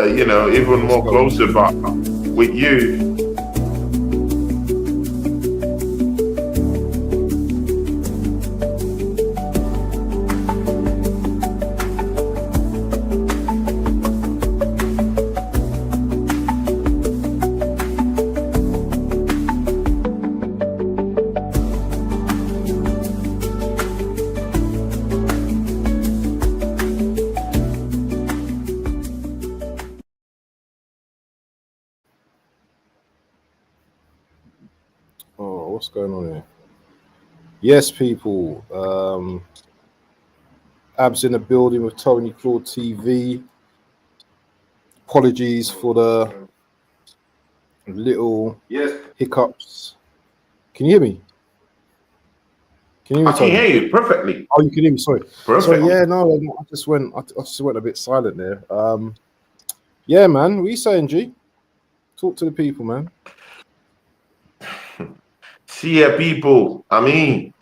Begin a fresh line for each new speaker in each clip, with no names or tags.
even more closer. But with you,
what's going on here? Yes, people. Abs in the building with Tony Claude TV. Apologies for the little hiccups. Can you hear me? Can you hear me,
I can
Tony?
hear you perfectly.
Oh, you can hear me. Sorry.
Perfect.
Sorry. Yeah, no, I just went a bit silent there. Yeah, man. What are you saying, G? Talk to the people, man.
See ya, people. I mean,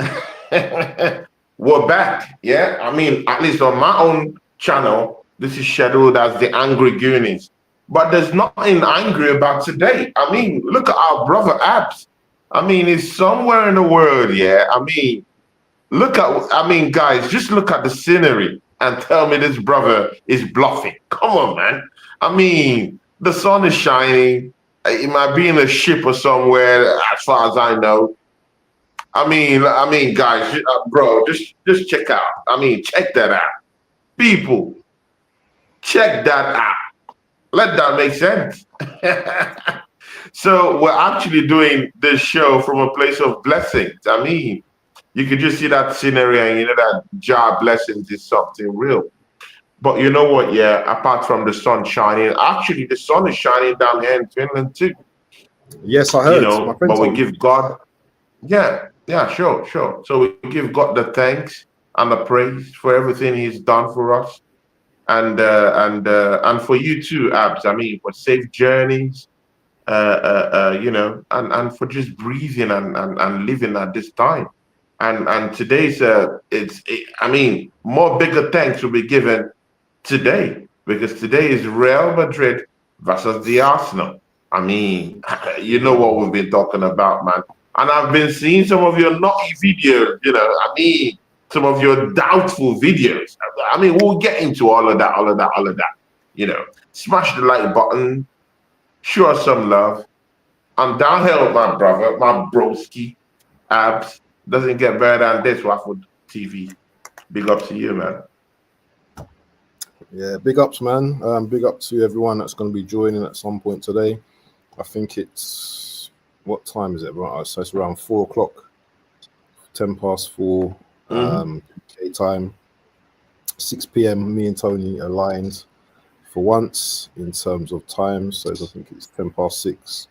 we're back. Yeah. I mean, at least on my own channel, this is scheduled as the Angry Goonies. But there's nothing angry about today. I mean, look at our brother Abs. I mean, he's somewhere in the world. Yeah. I mean, guys, just look at the scenery and tell me this brother is bluffing. Come on, man. I mean, the sun is shining. It might be in a ship or somewhere, as far as I know. I mean, guys, bro, just check out. I mean, check that out. People, check that out. Let that make sense. So we're actually doing this show from a place of blessings. I mean, you could just see that scenery and you know that jar blessings is something real. But you know what? Yeah, apart from the sun shining, actually the sun is shining down here in Finland too.
Yes, I heard. My friend
But we
told me.
give God, yeah, sure. So we give God the thanks and the praise for everything He's done for us, and for you too, Abs. I mean, for safe journeys, and for just breathing and living at this time. And today's I mean, more bigger thanks will be given today because today is Real Madrid versus the Arsenal. I mean, you know what we've been talking about, man. And I've been seeing some of your naughty videos, I mean, some of your doubtful videos. I mean, we'll get into all of that. Smash the like button, show us some love. I'm downhill, my brother, my broski, Abs. Doesn't get better than this, Waffle TV. Big up to you, man.
Yeah, big ups, man. Big up to everyone that's going to be joining at some point today. I think it's, what time is it? Right, so it's around 4 o'clock, 10 past 4 UK time. 6 p.m. Me and Tony aligned for once in terms of time. So I think it's 10 past 6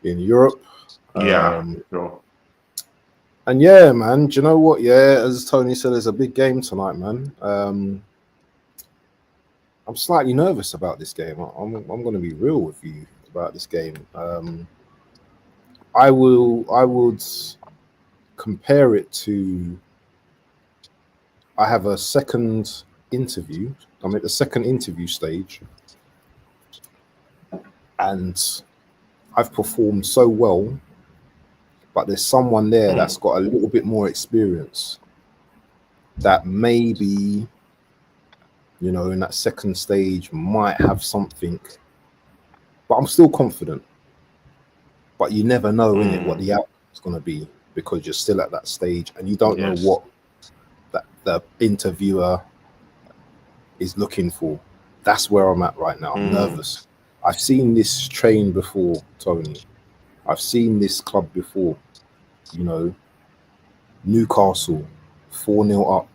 in Europe.
Sure.
And yeah, man, do you know what? Yeah, as Tony said, there's a big game tonight, man. I'm slightly nervous about this game. I'm going to be real with you about this game. I would compare it to, I have a second interview. I'm at the second interview stage, and I've performed so well, but there's someone there that's got a little bit more experience that maybe, in that second stage might have something, but I'm still confident. But you never know, innit, what the outcome is going to be because you're still at that stage and you don't know what that the interviewer is looking for. That's where I'm at right now. I'm nervous. I've seen this train before, Tony. I've seen this club before. Newcastle 4-0 up.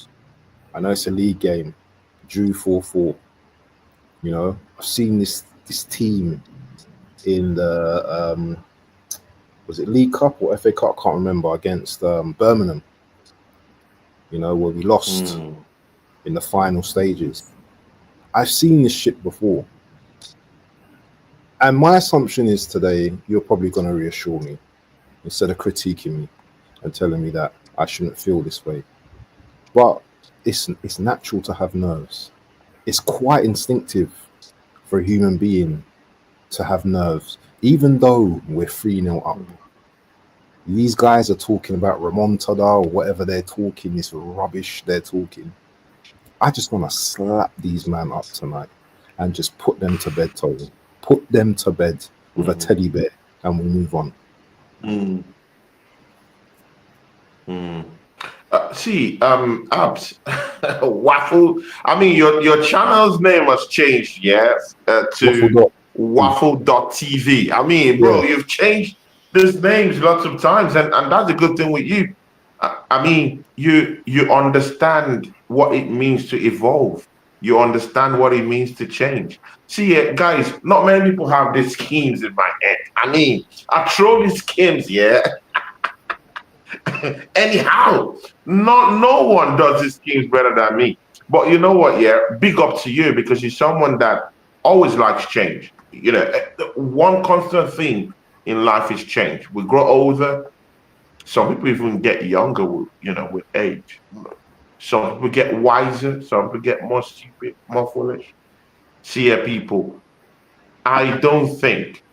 I know it's a league game. Drew 4-4. I've seen this team in the was it League Cup or FA Cup? I can't remember, against Birmingham. Where we lost in the final stages. I've seen this shit before. And my assumption is today you're probably going to reassure me instead of critiquing me and telling me that I shouldn't feel this way. But it's natural to have nerves. It's quite instinctive for a human being to have nerves, even though we're 3-0 up. These guys are talking about remontada or whatever they're talking, this rubbish they're talking. I just want to slap these men up tonight and just put them to bed, Tony. Put them to bed with a teddy bear and we'll move on.
Abs, Waffle. I mean, your channel's name has changed, yes, to Waffle.tv. I mean, bro, you've changed these names lots of times, and that's a good thing with you. I mean, you understand what it means to evolve. You understand what it means to change. See, guys, not many people have these schemes in my head. I mean, I throw these schemes, yeah. Anyhow, no one does these schemes better than me. But you know what, yeah, big up to you because you're someone that always likes change. You know, one constant thing in life is change. We grow older. Some people even get younger, with age. Some people get wiser. Some people get more stupid, more foolish. See, people, I don't think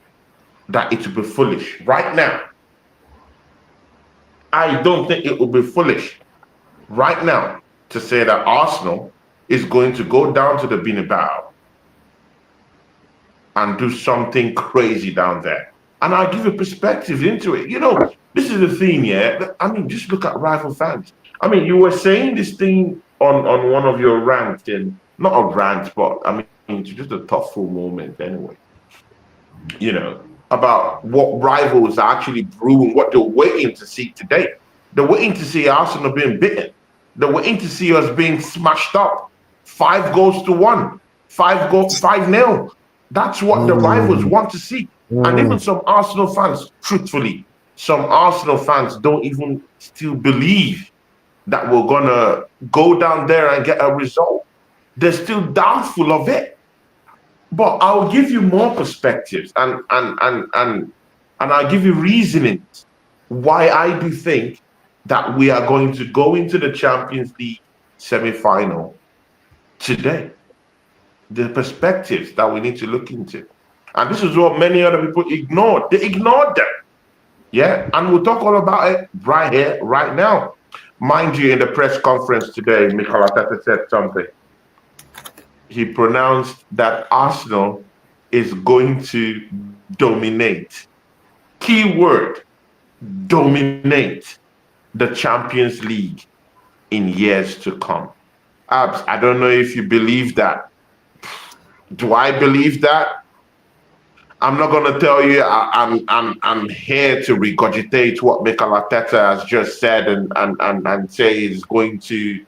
that it would be foolish right now. I don't think it would be foolish right now to say that Arsenal is going to go down to the Bernabeu and do something crazy down there. And I'll give you perspective into it. You know, this is the thing, yeah. I mean, just look at rival fans. I mean, you were saying this thing on one of your rants, and not a rant, but I mean, it's just a thoughtful moment anyway. You know, about what rivals are actually brewing, what they're waiting to see today. They're waiting to see Arsenal being beaten. They're waiting to see us being smashed up. 5-1, 5-0. That's what the rivals want to see. And even some Arsenal fans, truthfully, some Arsenal fans don't even still believe that we're gonna go down there and get a result. They're still doubtful of it. But I'll give you more perspectives and I'll give you reasoning why I do think that we are going to go into the Champions League semi-final today. The perspectives that we need to look into. And this is what many other people ignored. They ignored them. Yeah, and we'll talk all about it right here, right now. Mind you, in the press conference today, Mikel Arteta said something. He pronounced that Arsenal is going to dominate. Key word, dominate the Champions League in years to come. Abs, I don't know if you believe that. Do I believe that? I'm not going to tell you I'm here to regurgitate what Mikel Arteta has just said and say he's going to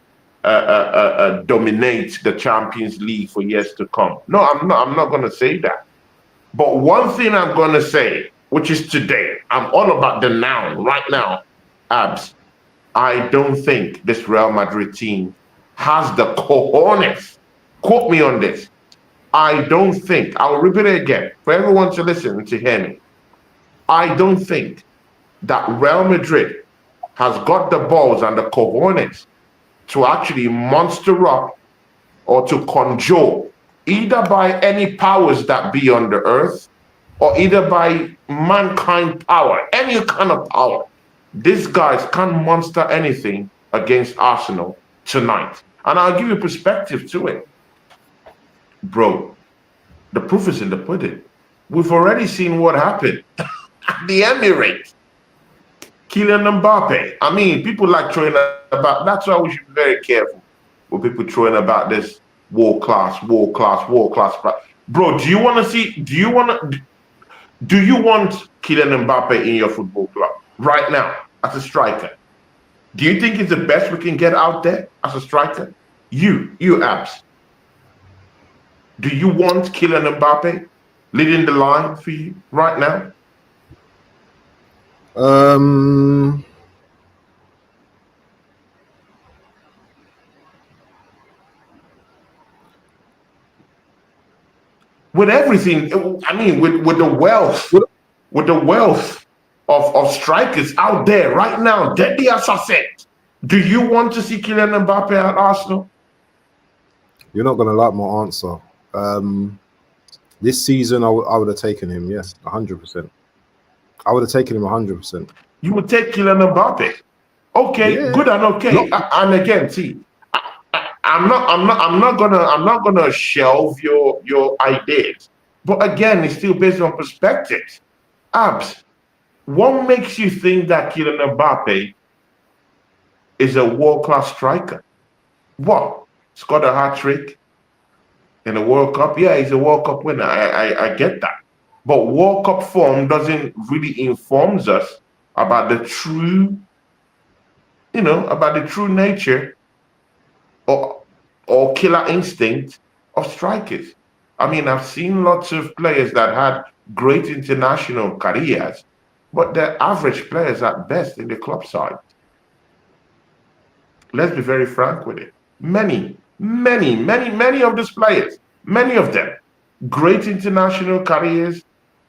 dominate the Champions League for years to come. No, I'm not going to say that. But one thing I'm going to say, which is today, I'm all about the now, right now, Abs. I don't think this Real Madrid team has the cojones. Quote me on this. I don't think, I'll repeat it again for everyone to listen and to hear me. I don't think that Real Madrid has got the balls and the cojones to actually monster up or to conjure either by any powers that be on the earth or either by mankind power, any kind of power. These guys can't monster anything against Arsenal tonight. And I'll give you perspective to it. Bro, the proof is in the pudding. We've already seen what happened at the Emirates. Kylian Mbappe. I mean, people like throwing about, that's why we should be very careful with people throwing about this world class. Bro, do you want Kylian Mbappe in your football club right now as a striker? Do you think it's the best we can get out there as a striker? You Abs. Do you want Kylian Mbappe leading the line for you right now? With everything, I mean, with the wealth of strikers out there right now, deadly as I said, do you want to see Kylian Mbappe at Arsenal?
You're not going to like my answer. This season, I would have taken him. Yeah, 100%. I would have taken him 100%.
You would take Kylian Mbappe. Okay,
Yeah.
good and okay. And again, see, I'm not gonna shelve your ideas. But again, it's still based on perspectives. Abs, what makes you think that Kylian Mbappe is a world-class striker? What? Scored a hat-trick in the World Cup? Yeah, he's a World Cup winner. I get that. But World Cup form doesn't really informs us about the true, about the true nature or killer instinct of strikers. I mean, I've seen lots of players that had great international careers, but they're average players at best in the club side. Let's be very frank with it. Many of these players, many of them, great international careers,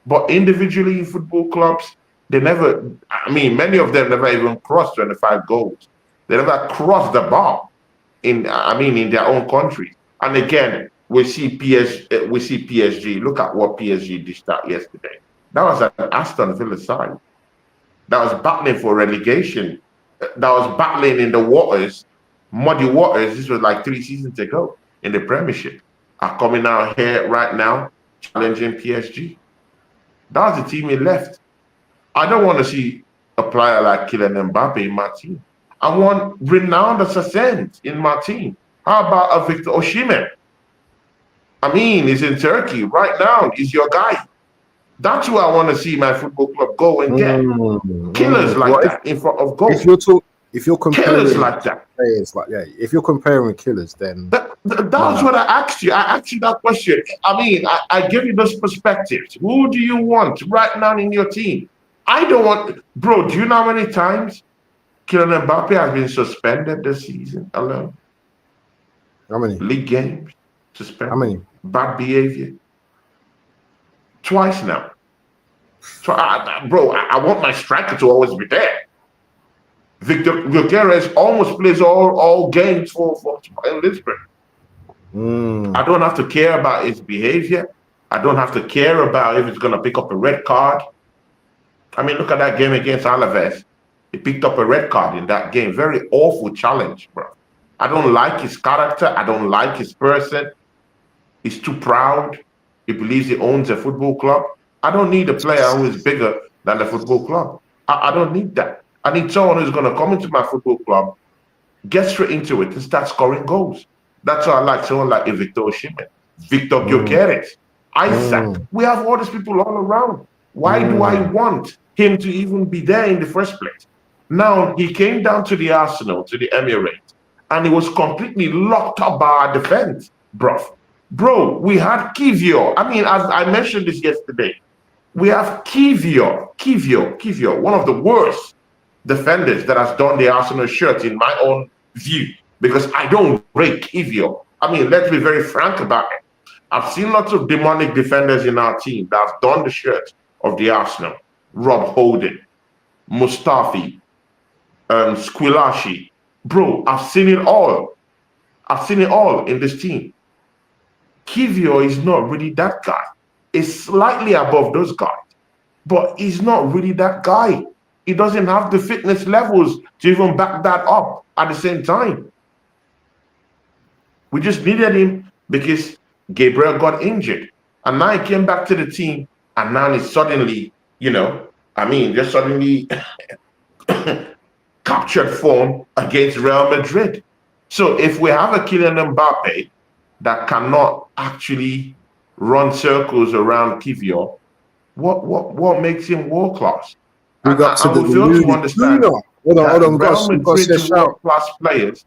but individually in football clubs, many of them never even crossed 25 goals. They never crossed the bar in their own country. And again, we see PSG. Look at what PSG dished out yesterday. That was an Aston Villa side that was battling for relegation, that was battling in the waters, muddy waters. This was like 3 seasons ago in the Premiership. Are coming out here right now challenging PSG. That was the team he left. I don't want to see a player like Kylian Mbappe in my team. I want renowned assassins in my team. How about a Victor Osimhen? I mean, he's in Turkey right now. He's your guy. That's who I want to see my football club go and get. Killers like that in front of goals.
If you're comparing
killers like that,
players like if you're comparing killers, then
that's what I asked you. I asked you that question. I mean, I give you those perspectives. Who do you want right now in your team? I don't want, bro. Do you know how many times Kylian Mbappe has been suspended this season alone?
How many?
League games suspended.
How many?
Bad behavior. Twice now. So, I want my striker to always be there. Victor Gyokeres almost plays all games for Lisbon. I don't have to care about his behavior. I don't have to care about if he's going to pick up a red card. I mean, look at that game against Alaves. He picked up a red card in that game. Very awful challenge, bro. I don't like his character. I don't like his person. He's too proud. He believes he owns a football club. I don't need a player who is bigger than the football club. I don't need that. I need someone who's going to come into my football club, get straight into it, and start scoring goals. That's why I like someone like Victor Osimhen, Victor Gyokeres, Isaac. We have all these people all around. Why do I want him to even be there in the first place? Now, he came down to the Arsenal, to the Emirates, and he was completely locked up by our defense, bro. Bro, we had Kivior. I mean, as I mentioned this yesterday, we have Kivior, one of the worst defenders that has done the Arsenal shirt in my own view, because I don't rate Kivior. I mean, let's be very frank about it. I've seen lots of demonic defenders in our team that have done the shirt of the Arsenal. Rob Holding, Mustafi, Squillaci. Bro, I've seen it all. I've seen it all in this team. Kivior is not really that guy. He's slightly above those guys, but he's not really that guy. He doesn't have the fitness levels to even back that up at the same time. We just needed him because Gabriel got injured. And now he came back to the team, and now he's suddenly, just suddenly captured form against Real Madrid. So if we have a Kylian Mbappe that cannot actually run circles around Kivior, what makes him world class?
We got to the
fail to understand.
Hold on,
Real Madrid world class players.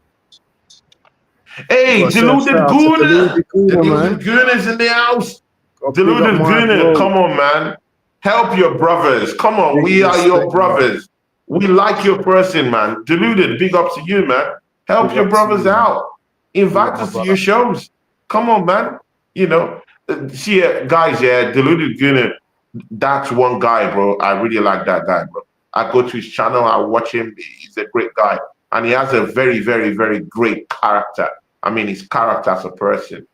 Hey, deluded Gooners! Deluded Gooners in the house. Deluded Gooner, come on, man. Help your brothers. Come on, we are your brothers. We like your person, man. Deluded, big up to you, man. Help your brothers out. Invite us to your shows. Come on, man. See, guys, Deluded Gooner, that's one guy, bro. I really like that guy, bro. I go to his channel, I watch him. He's a great guy. And he has a very, very, very great character. I mean, his character as a person.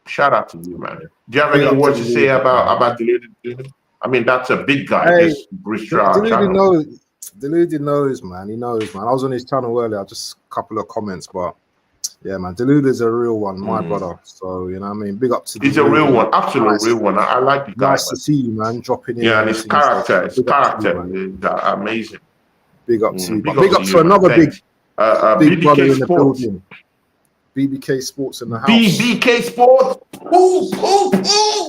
Shout out to you, man. Do you have
Big
any
up to
words
the
to say
leader, man.
about Deluded? I mean, that's a big guy.
Hey,
Just boost our
Deluded
channel.
knows. Deluded knows, man. He knows, man. I was on his channel earlier. Just a couple of comments, but yeah, man. Deluded's a real one, my brother. So you know, what I mean, big up to
He's a real
Deluded, man.
one, absolute real
Nice,
one. I like the guy,
nice to
man.
see you, man. Dropping in
Yeah,
and
and his
everything. So big up to you,
character
man.
is amazing.
Big up to you, but
Big up
big
to
up to
you, man.
another
Thanks.
big brother
BBK
in the
Sports.
building. BBK Sports in the house.
BBK Sports. Ooh,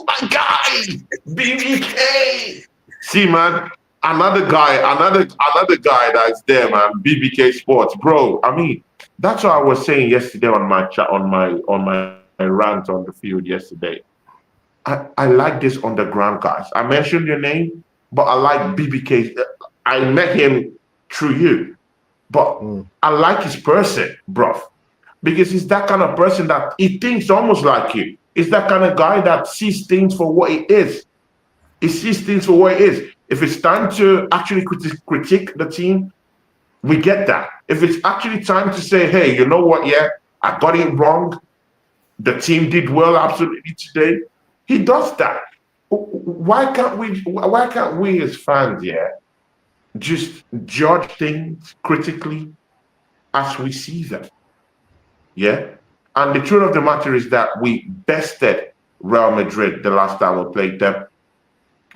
my guy. BBK. See, man, another guy that's there, man. BBK Sports, bro. I mean, that's what I was saying yesterday on my chat, on my rant on the field yesterday. I like this underground guys. I mentioned your name, but I like BBK. I met him through you, but I like his person, bro, because he's that kind of person that he thinks almost like you. He's that kind of guy that sees things for what it is. He sees things for what it is. If it's time to actually critique the team, we get that. If it's actually time to say, hey, you know what? Yeah, I got it wrong. The team did well absolutely today. He does that. Why can't we as fans, yeah, just judge things critically as we see them? Yeah. And the truth of the matter is that we bested Real Madrid the last time we played them.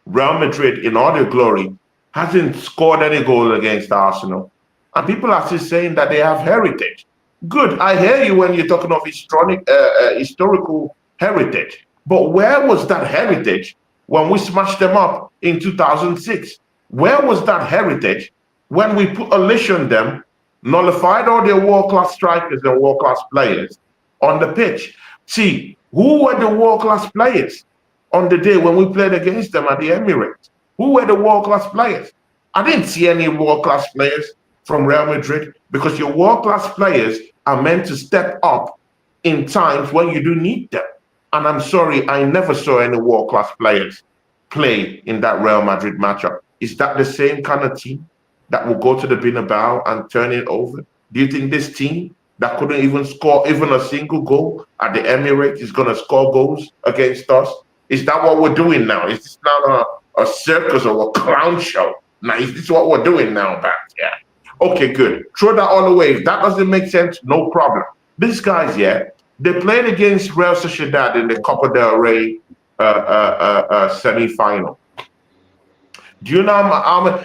Real Madrid, in all their glory, hasn't scored any goal against Arsenal. And people are still saying that they have heritage. Good. I hear you when you're talking of historical heritage. But where was that heritage when we smashed them up in 2006? Where was that heritage when we put a leash on them, nullified all their world-class strikers and world-class players on the pitch? See, who were the world-class players on the day when we played against them at the Emirates? Who were the world-class players? I didn't see any world-class players from Real Madrid, because your world-class players are meant to step up in times when you do need them. And I'm sorry, I never saw any world-class players play in that Real Madrid matchup. Is that the same kind of team that will go to the Bernabeu and turn it over? Do you think this team that couldn't even score even a single goal at the Emirates is going to score goals against us? Is that what we're doing now? Is this not a circus or a clown show? Now, is this what we're doing now, back? Yeah. Okay, good. Throw that all away. If that doesn't make sense, no problem. These guys, yeah, they played against Real Sociedad in the Copa del Rey semi-final. Do you know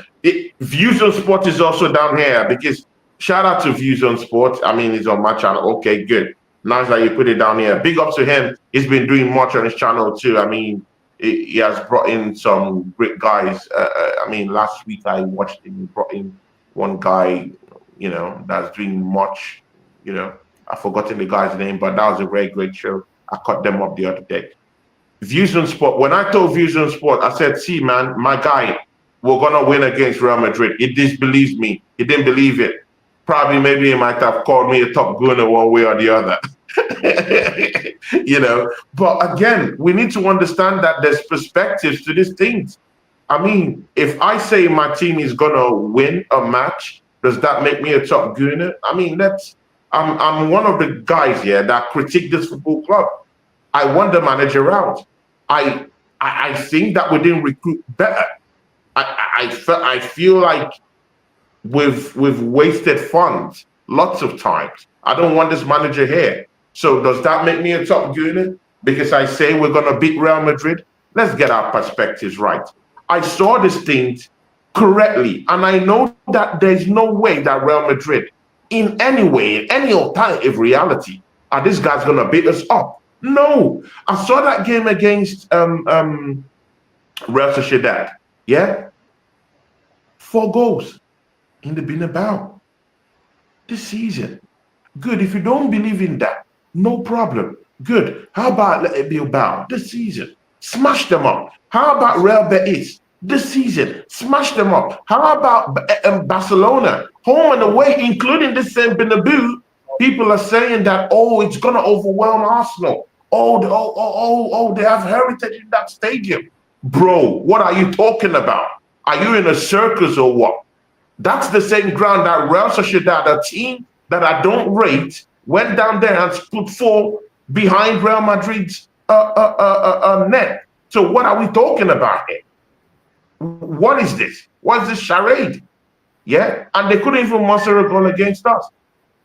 Views on Sport is also down here, because shout out to Views on Sport. I mean, he's on my channel. Okay, good. Nice that you put it down here. Big up to him. He's been doing much on his channel too. I mean, he has brought in some great guys. I mean, last week I watched him. He brought in one guy, you know, that's doing much, you know. I've forgotten the guy's name, but that was a very great show. I caught them up the other day. Views on Sport. When I told Views on Sport, I said, see, man, my guy, we're going to win against Real Madrid. He disbelieves me. He didn't believe it. Probably maybe he might have called me a top Gooner one way or the other. You know, but again, we need to understand that there's perspectives to these things. I mean, if I say my team is going to win a match, does that make me a top Gooner? I mean, I'm one of the guys here that critique this football club. I want the manager out. I think that we didn't recruit better. I feel like we've wasted funds lots of times. I don't want this manager here. So does that make me a top Gooner because I say we're going to beat Real Madrid? Let's get our perspectives right. I saw these things correctly, and I know that there's no way that Real Madrid, in any way, in any alternative reality, are these guys going to beat us up? No. I saw that game against Real Sociedad. Yeah? 4 goals in the Bernabeu this season. Good. If you don't believe in that, no problem. Good. How about Bilbao this season? Smash them up. How about Real Betis this season? Smash them up. How about Barcelona? Home and away, including this same Bernabeu. People are saying that, oh, it's going to overwhelm Arsenal. Oh, they have heritage in that stadium. Bro, what are you talking about? Are you in a circus or what? That's the same ground that Real Sociedad, a team that I don't rate, went down there and put 4 behind Real Madrid's net. So what are we talking about here? What is this? What is this charade? Yeah, and they couldn't even muster a goal against us.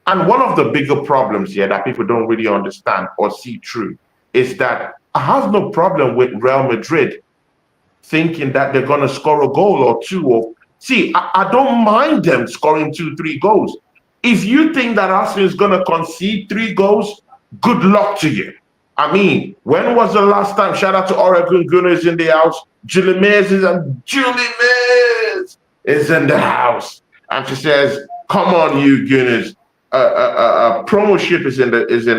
And one of the bigger problems here that people don't really understand or see through is that I have no problem with Real Madrid thinking that they're going to score a goal or two. Or see, I don't mind them scoring 2-3 goals. If you think that Arsenal is going to concede 3 goals, good luck to you. I mean, when was the last time? Shout out to Oregon Gooners in the house. Julie Mays is in the house, and she says, "Come on, you Gooners! Promoship is in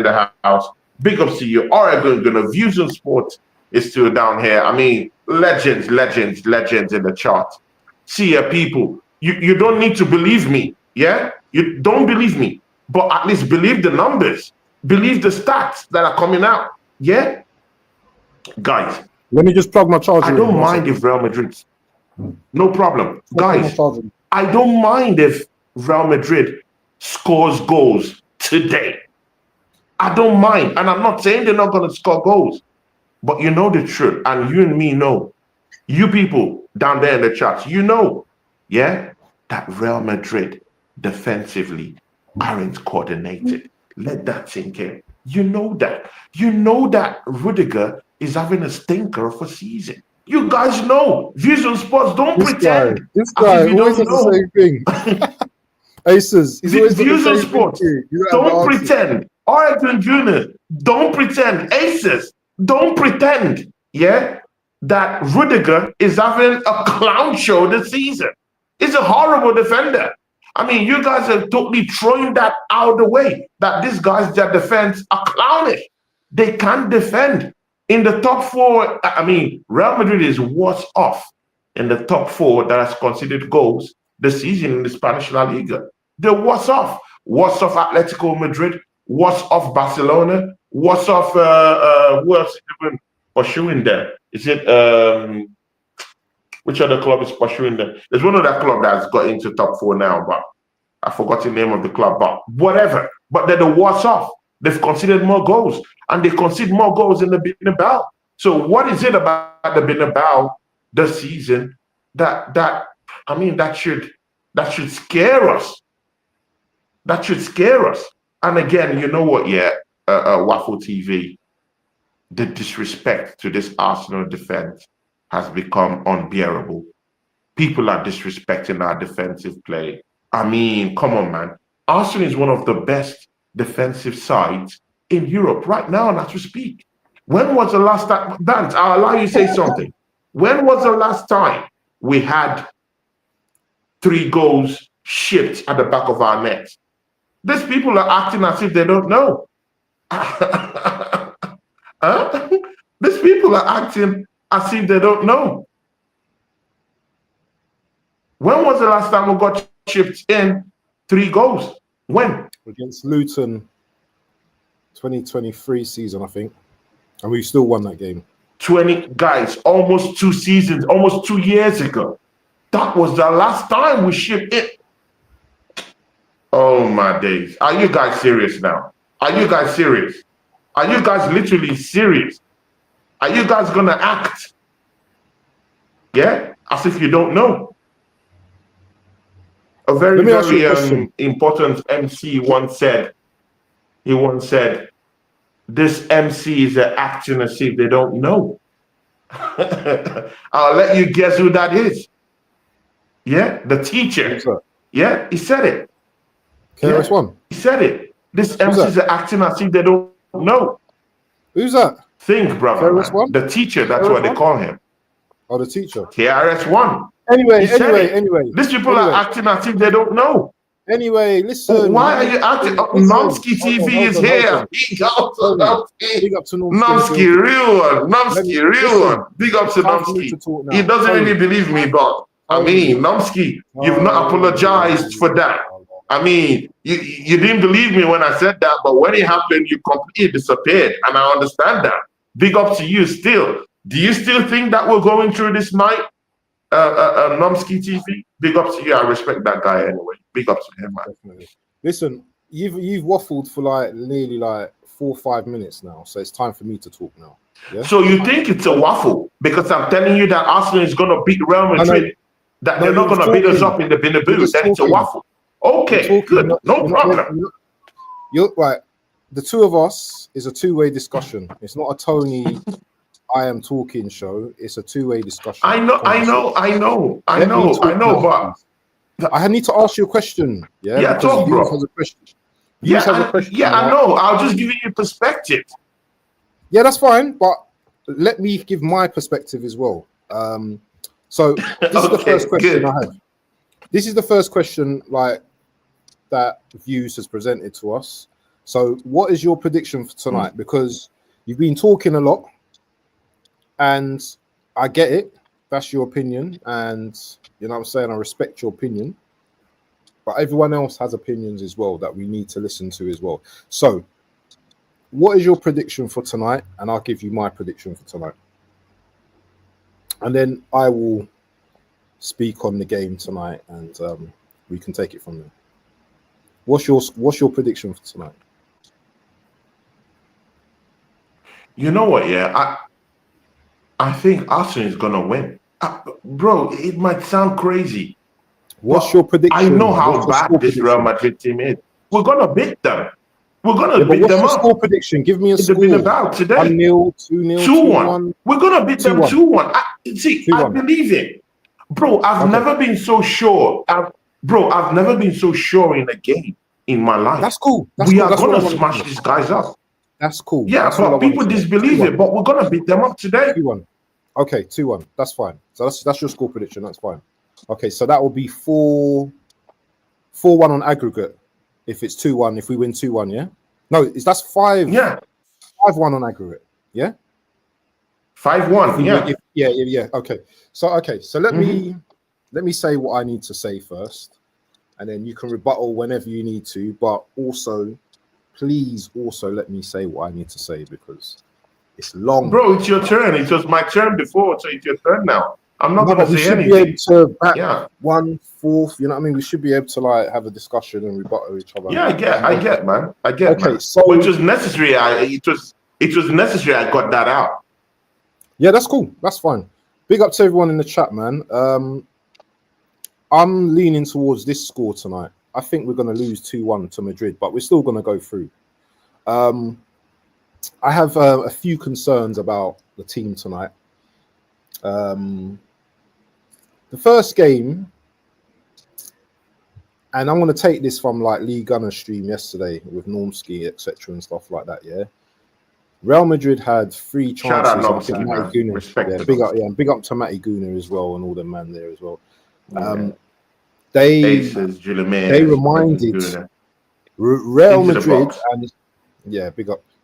the house. Big ups to you, Oregon Gooner. Views on Sports is still down here. I mean, legends in the chart. See, people, you don't need to believe me. Yeah, you don't believe me, but at least believe the numbers, believe the stats that are coming out. Yeah, guys.
Let me just plug my charger.
I don't mind if Real Madrid. No problem, guys. I don't mind if Real Madrid scores goals today. I don't mind, and I'm not saying they're not going to score goals, but you know the truth, and you and me know. You people down there in the chats, you know, yeah, that Real Madrid defensively aren't coordinated. Let that sink in. You know that. You know that Rudiger is having a stinker of a season. You guys know. Views on Sports, don't pretend.
This guy always has the same thing. Aces.
Views on Sports, don't pretend. Oregon Junior, don't pretend. Aces, don't pretend. Yeah, that Rudiger is having a clown show this season. He's a horrible defender. I mean, you guys are totally throwing that out of the way, that these guys, their defense are clownish. They can't defend. In the top 4, I mean, Real Madrid is worse off in the top 4 that has conceded goals this season in the Spanish La Liga. They're worse off. Worse off Atletico Madrid, worse off Barcelona, worse off, who else is even pursuing them? Is it, which other club is pursuing them? There's one other club that's got into top 4 now, but I forgot the name of the club, but whatever. But they're the worse off. They've conceded more goals, and they concede more goals in the Bernabeu. So what is it about the Bernabeu this season that should scare us? That should scare us. And again, you know what? Yeah, Waffle TV, the disrespect to this Arsenal defense has become unbearable. People are disrespecting our defensive play. I mean, come on, man. Arsenal is one of the best defensive sides in Europe right now, and as we speak. When was the last time, Dance, I'll allow you to say something. When was the last time we had 3 goals shipped at the back of our net? These people are acting as if they don't know. Huh? These people are acting as if they don't know. When was the last time we got shipped in 3 goals? When?
Against Luton, 2023 season, I think. And we still won that game.
20 guys, almost 2 seasons, almost 2 years ago. That was the last time we shipped it. Oh my days. Are you guys serious now? Are you guys serious? Are you guys literally serious? Are you guys gonna act? Yeah? As if you don't know. A very important MC once said, this MC is acting as if they don't know. I'll let you guess who that is. Yeah, the teacher. Yeah, he said it.
KRS-One.
He said it. This MCs are acting as if they don't know.
Who's that?
Think, brother. The teacher, that's what they call him.
Oh, the teacher.
KRS-One.
Anyway.
These people are acting as if they don't know.
Anyway, listen.
Why are you acting? Nomsky TV is here. Big up to Nomsky, real one. Nomsky, real one. Big up to Nomsky. He doesn't really believe me, but I mean, Nomsky, you've not apologized for that. I mean, you didn't believe me when I said that, but when it happened, you completely disappeared, and I understand that. Big up to you still. Do you still think that we're going through this night? Nomsky TV, big up to you. I respect that guy anyway. Big up to him, man.
Definitely. Listen, you've waffled for like nearly like 4 or 5 minutes now, so it's time for me to talk now. Yeah.
So you think it's a waffle? Because I'm telling you that Arsenal is going to beat Real Madrid. That they're not going to beat us up in the Bernabeu. Then it's a waffle. Okay, good. No problem.
You're right. The two of us is a two-way discussion. It's not a Tony I am talking show. It's a two-way discussion.
I know, but
I need to ask you a question. Yeah,
yeah, talk, bro.
Has a question.
I know. I was just giving you perspective.
Yeah, that's fine, but let me give my perspective as well. So this is the first question I have. This is the first question, like, that Views has presented to us. So what is your prediction for tonight? Because you've been talking a lot, and I get it. That's your opinion, and you know what I'm saying, I respect your opinion. But everyone else has opinions as well that we need to listen to as well. So what is your prediction for tonight? And I'll give you my prediction for tonight. And then I will speak on the game tonight, and we can take it from there. What's your prediction for tonight?
You know what? Yeah, I think Arsenal is gonna win, bro. It might sound crazy.
What's your prediction?
I know how bad this Real Madrid team is. We're gonna beat them. We're gonna beat them up.
What's your score prediction? Give me a score.
Been about today.
1-0, 2-0,
2-1. We're gonna beat them 2-1. I believe it, bro. I've never been so sure. I've never been so sure in a game in my life.
That's cool.
We are gonna smash these guys up.
That's cool.
Yeah, but people disbelieve it. But we're gonna beat them up today.
2-1. Okay, 2-1. That's fine. So that's your score prediction. That's fine. Okay, so that will be 4-1 on aggregate. If it's 2-1, if we win 2-1, yeah. No, that's 5.
Yeah.
5-1 on aggregate. Yeah.
5-1. Yeah.
Yeah. Okay. So let me say what I need to say first, and then you can rebuttal whenever you need to. But also, please also let me say what I need to say, because it's long.
Bro, it's your turn. It was my turn before, so it's your turn now. I'm not going to say anything.
We should be able to back 1/4. You know what I mean? We should be able to like have a discussion and rebuttal each other.
Yeah, I get, man. Okay, man.
So
which was necessary. It was necessary. I got that out.
Yeah, that's cool. That's fine. Big up to everyone in the chat, man. I'm leaning towards this score tonight. I think we're going to lose 2-1 to Madrid, but we're still going to go through. I have a few concerns about the team tonight. The first game, and I'm going to take this from like Lee Gunner's stream yesterday with Normski, etc. and stuff like that. Yeah, Real Madrid had 3 chances. I think Matty Gooner, big up to Matty Gooner as well, and all the man there as well. They reminded Real Madrid, and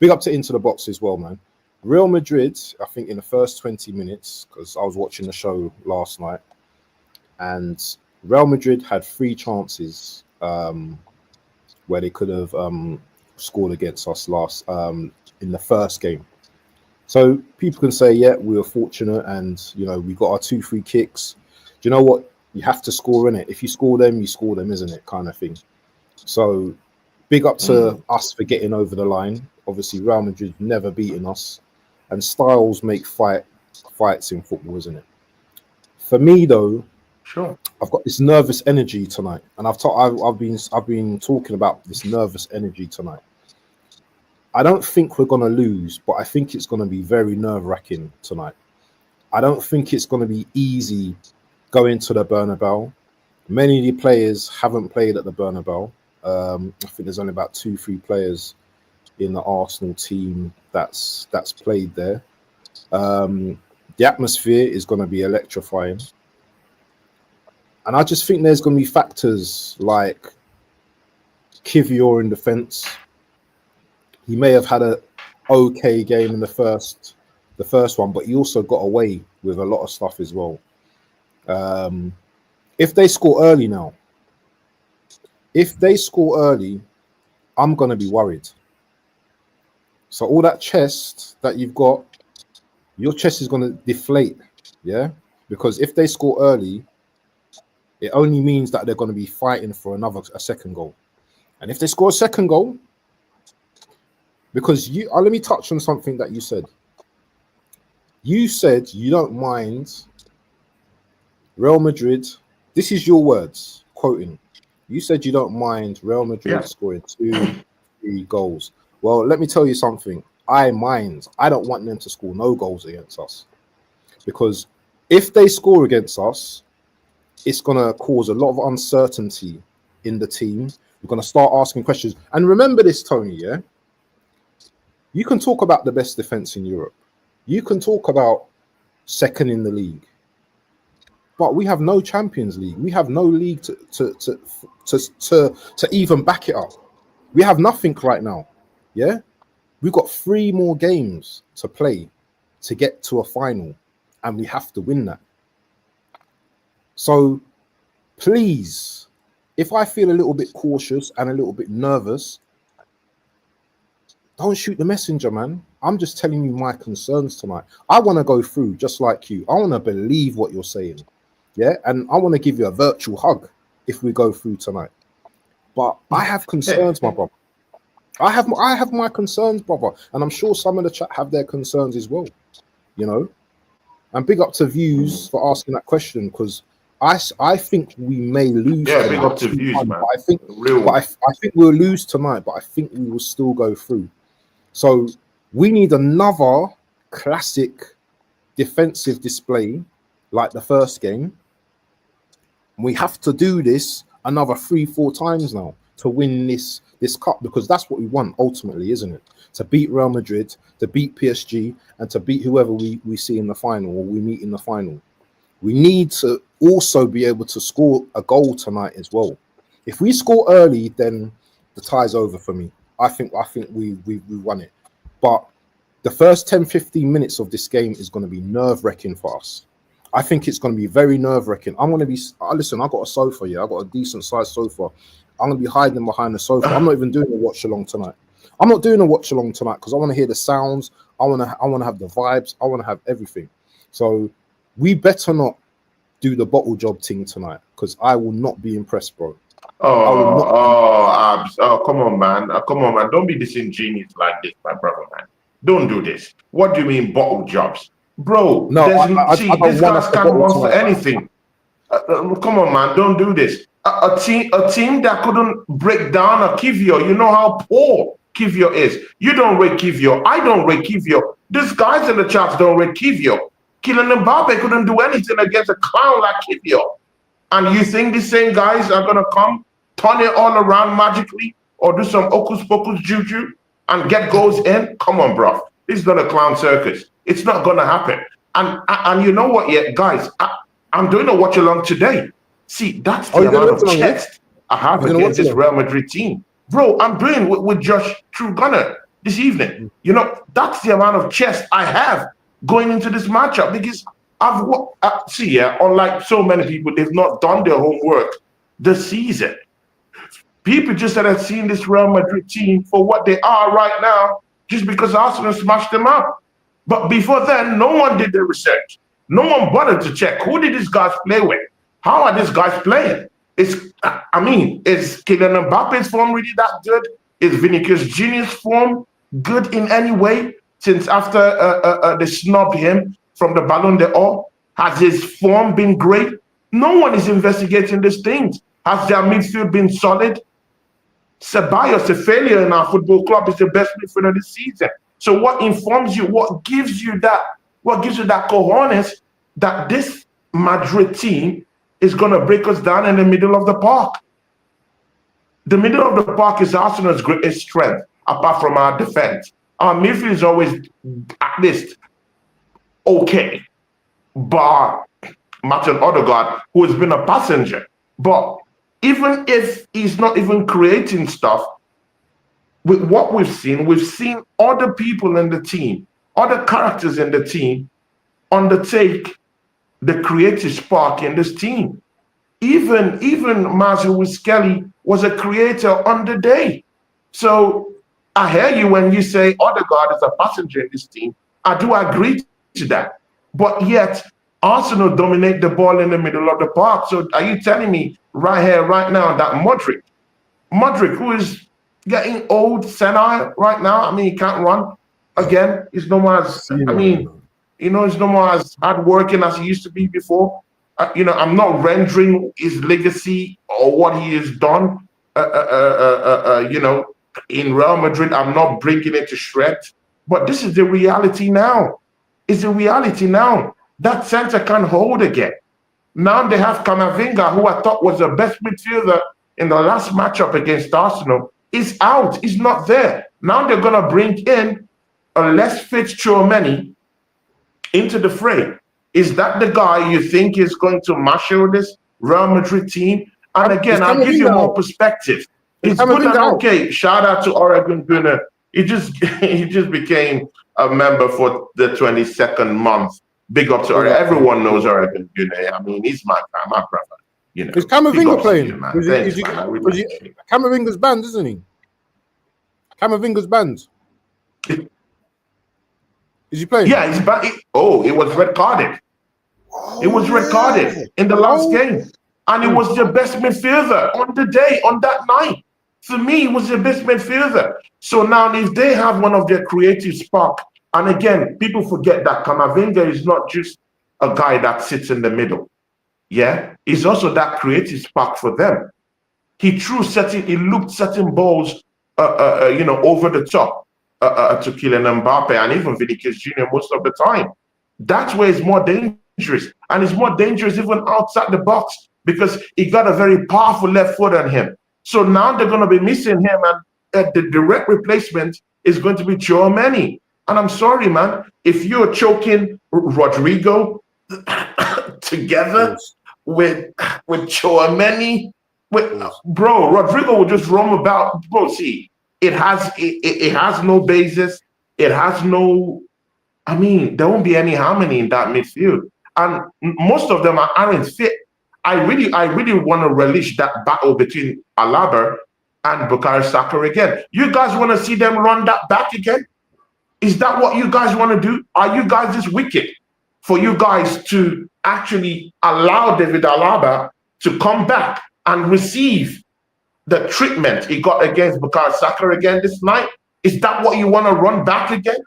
big up to Into the Box as well, man. Real Madrid, I think in the first 20 minutes, because I was watching the show last night, and Real Madrid had 3 chances where they could have scored against us in the first game. So people can say, yeah, we were fortunate, and you know, we got our 2 free kicks. Do you know what? You have to score in it. If you score them, you score them, isn't it? Kind of thing. So big up to us for getting over the line. Obviously, Real Madrid never beaten us, and styles make fights in football, isn't it? For me, though,
sure,
I've got this nervous energy tonight, and I've been talking about this nervous energy tonight. I don't think we're going to lose, but I think it's going to be very nerve-wracking tonight. I don't think it's going to be easy going to the Bernabeu. Many of the players haven't played at the Bernabeu. I think there's only about 2-3 players in the Arsenal team that's played there. The atmosphere is going to be electrifying. And I just think there's going to be factors like Kivior in defence. He may have had a okay game in the first one, but he also got away with a lot of stuff as well. If they score early now, I'm going to be worried. So all that chest that you've got, your chest is going to deflate, yeah? Because if they score early, it only means that they're going to be fighting for a second goal. And if they score a second goal, Because let me touch on something that you said. You said you don't mind Real Madrid. This is your words, quoting. You said you don't mind Real Madrid
Yeah.
scoring 2-3 goals. Well, let me tell you something. I mind. I don't want them to score no goals against us. Because if they score against us, it's going to cause a lot of uncertainty in the team. We're going to start asking questions. And remember this, Tony, yeah? You can talk about the best defense in Europe. You can talk about second in the league. But we have no Champions League. We have no league to even back it up. We have nothing right now. Yeah? We've got 3 more games to play to get to a final. And we have to win that. So, please, if I feel a little bit cautious and a little bit nervous, don't shoot the messenger, man. I'm just telling you my concerns tonight. I want to go through just like you. I want to believe what you're saying. Yeah, and I want to give you a virtual hug if we go through tonight. But I have concerns, my brother. I have my concerns, brother. And I'm sure some of the chat have their concerns as well. You know? And big up to Views for asking that question, because I think we may lose.
Yeah, big up to Views, man.
But I think we'll lose tonight, but I think we will still go through. So we need another classic defensive display like the first game. We have to do this another 3-4 times now to win this cup, because that's what we want ultimately, isn't it? To beat Real Madrid, to beat PSG, and to beat whoever we see in the final or we meet in the final. We need to also be able to score a goal tonight as well. If we score early, then the tie's over for me. I think we won it. But the first 10-15 minutes of this game is going to be nerve-wracking for us. I think it's going to be very nerve-wracking. I'm going to be... listen, I've got a sofa here. I've got a decent-sized sofa. I'm going to be hiding behind the sofa. I'm not even doing a watch-along tonight. I'm not doing a watch-along tonight because I want to hear the sounds. I want to have the vibes. I want to have everything. So we better not do the bottle job thing tonight, because I will not be impressed, bro.
Come on, man. Come on, man. Don't be disingenuous like this, my brother, man. Don't do this. What do you mean bottle jobs? Bro,
no,
these guys can't run for anything. Come on, man. Don't do this. A team that couldn't break down a Kivio. You know how poor Kivio is. You don't rate Kivio. I don't rate Kivio. These guys in the charts don't rate Kivio. Kylian Mbappe couldn't do anything against a clown like Kivio. And you think these same guys are going to come, turn it all around magically, or do some hocus pocus juju and get goals in? Come on, bro. This is not a clown circus. It's not going to happen. And you know what, yeah, guys, I'm doing a watch along today. See, that's the amount of chest I have against this Real Madrid team. Bro, I'm doing with Josh True Gunner this evening. You know, that's the amount of chest I have going into this matchup, because unlike so many people, they've not done their homework this season. People just started seeing this Real Madrid team for what they are right now, just because Arsenal smashed them up. But before then, no one did the research. No one bothered to check, who did these guys play with? How are these guys playing? Is Kylian Mbappe's form really that good? Is Vinicius Junior's form good in any way since after they snubbed him from the Ballon d'Or? Has his form been great? No one is investigating these things. Has their midfield been solid? Ceballos, a failure in our football club, is the best midfielder this season. So what informs you? What gives you that cojones that this Madrid team is going to break us down in the middle of the park? The middle of the park is Arsenal's greatest strength, apart from our defense. Our midfield is always at least okay, bar Martin Odegaard, who has been a passenger. But even if he's not even creating stuff, with what we've seen other people in the team, other characters in the team undertake the creative spark in this team. Even Mazu Kelly was a creator on the day. So I hear you when you say Odegaard is a passenger in this team. I do agree to that. But yet, Arsenal dominate the ball in the middle of the park. So are you telling me right here, right now, that Modric, who is, getting old, senile right now. I mean, he can't run again. He's no more as, I mean, he's no more as hardworking as he used to be before. I'm not rendering his legacy or what he has done, in Real Madrid. I'm not bringing it to shreds. But this is the reality now. It's the reality now. That center can't hold again. Now they have Camavinga, who I thought was the best midfielder in the last matchup against Arsenal, is out. He's not there. Now they're going to bring in a less fit Tchouaméni into the fray. Is that the guy you think is going to marshal this Real Madrid team? And again, I'll give you more perspective. It's good and okay. Shout out to Oregon Gooner. He just became a member for the 22nd month. Big up to Oregon. Everyone knows Oregon Gooner. I mean, he's my brother.
Is Camavinga playing? Camavinga's banned, isn't he? Camavinga's banned. Is he playing?
Yeah, he's banned. It was red carded. It was red carded in the last game. And he was the best midfielder on the day, on that night. For me, he was the best midfielder. So now if they have one of their creative spark, and again, people forget that Camavinga is not just a guy that sits in the middle. Yeah, he's also that creative spark for them. He looked certain balls, over the top to Kylian Mbappe and even Vinicius Jr. most of the time. That's where it's more dangerous. And it's more dangerous even outside the box because he got a very powerful left foot on him. So now they're going to be missing him, and the direct replacement is going to be Tchouaméni. And I'm sorry, man, if you're choking Rodrigo together with Tchouaméni, bro, Rodrigo will just roam about. Bro, see, it has no basis. It has no. I mean, there won't be any harmony in that midfield, and most of them aren't fit. I really want to relish that battle between Alaba and Bukayo Saka again. You guys want to see them run that back again? Is that what you guys want to do? Are you guys just wicked for you guys to actually allow David Alaba to come back and receive the treatment he got against Bukayo Saka again this night? Is that what you want to run back again?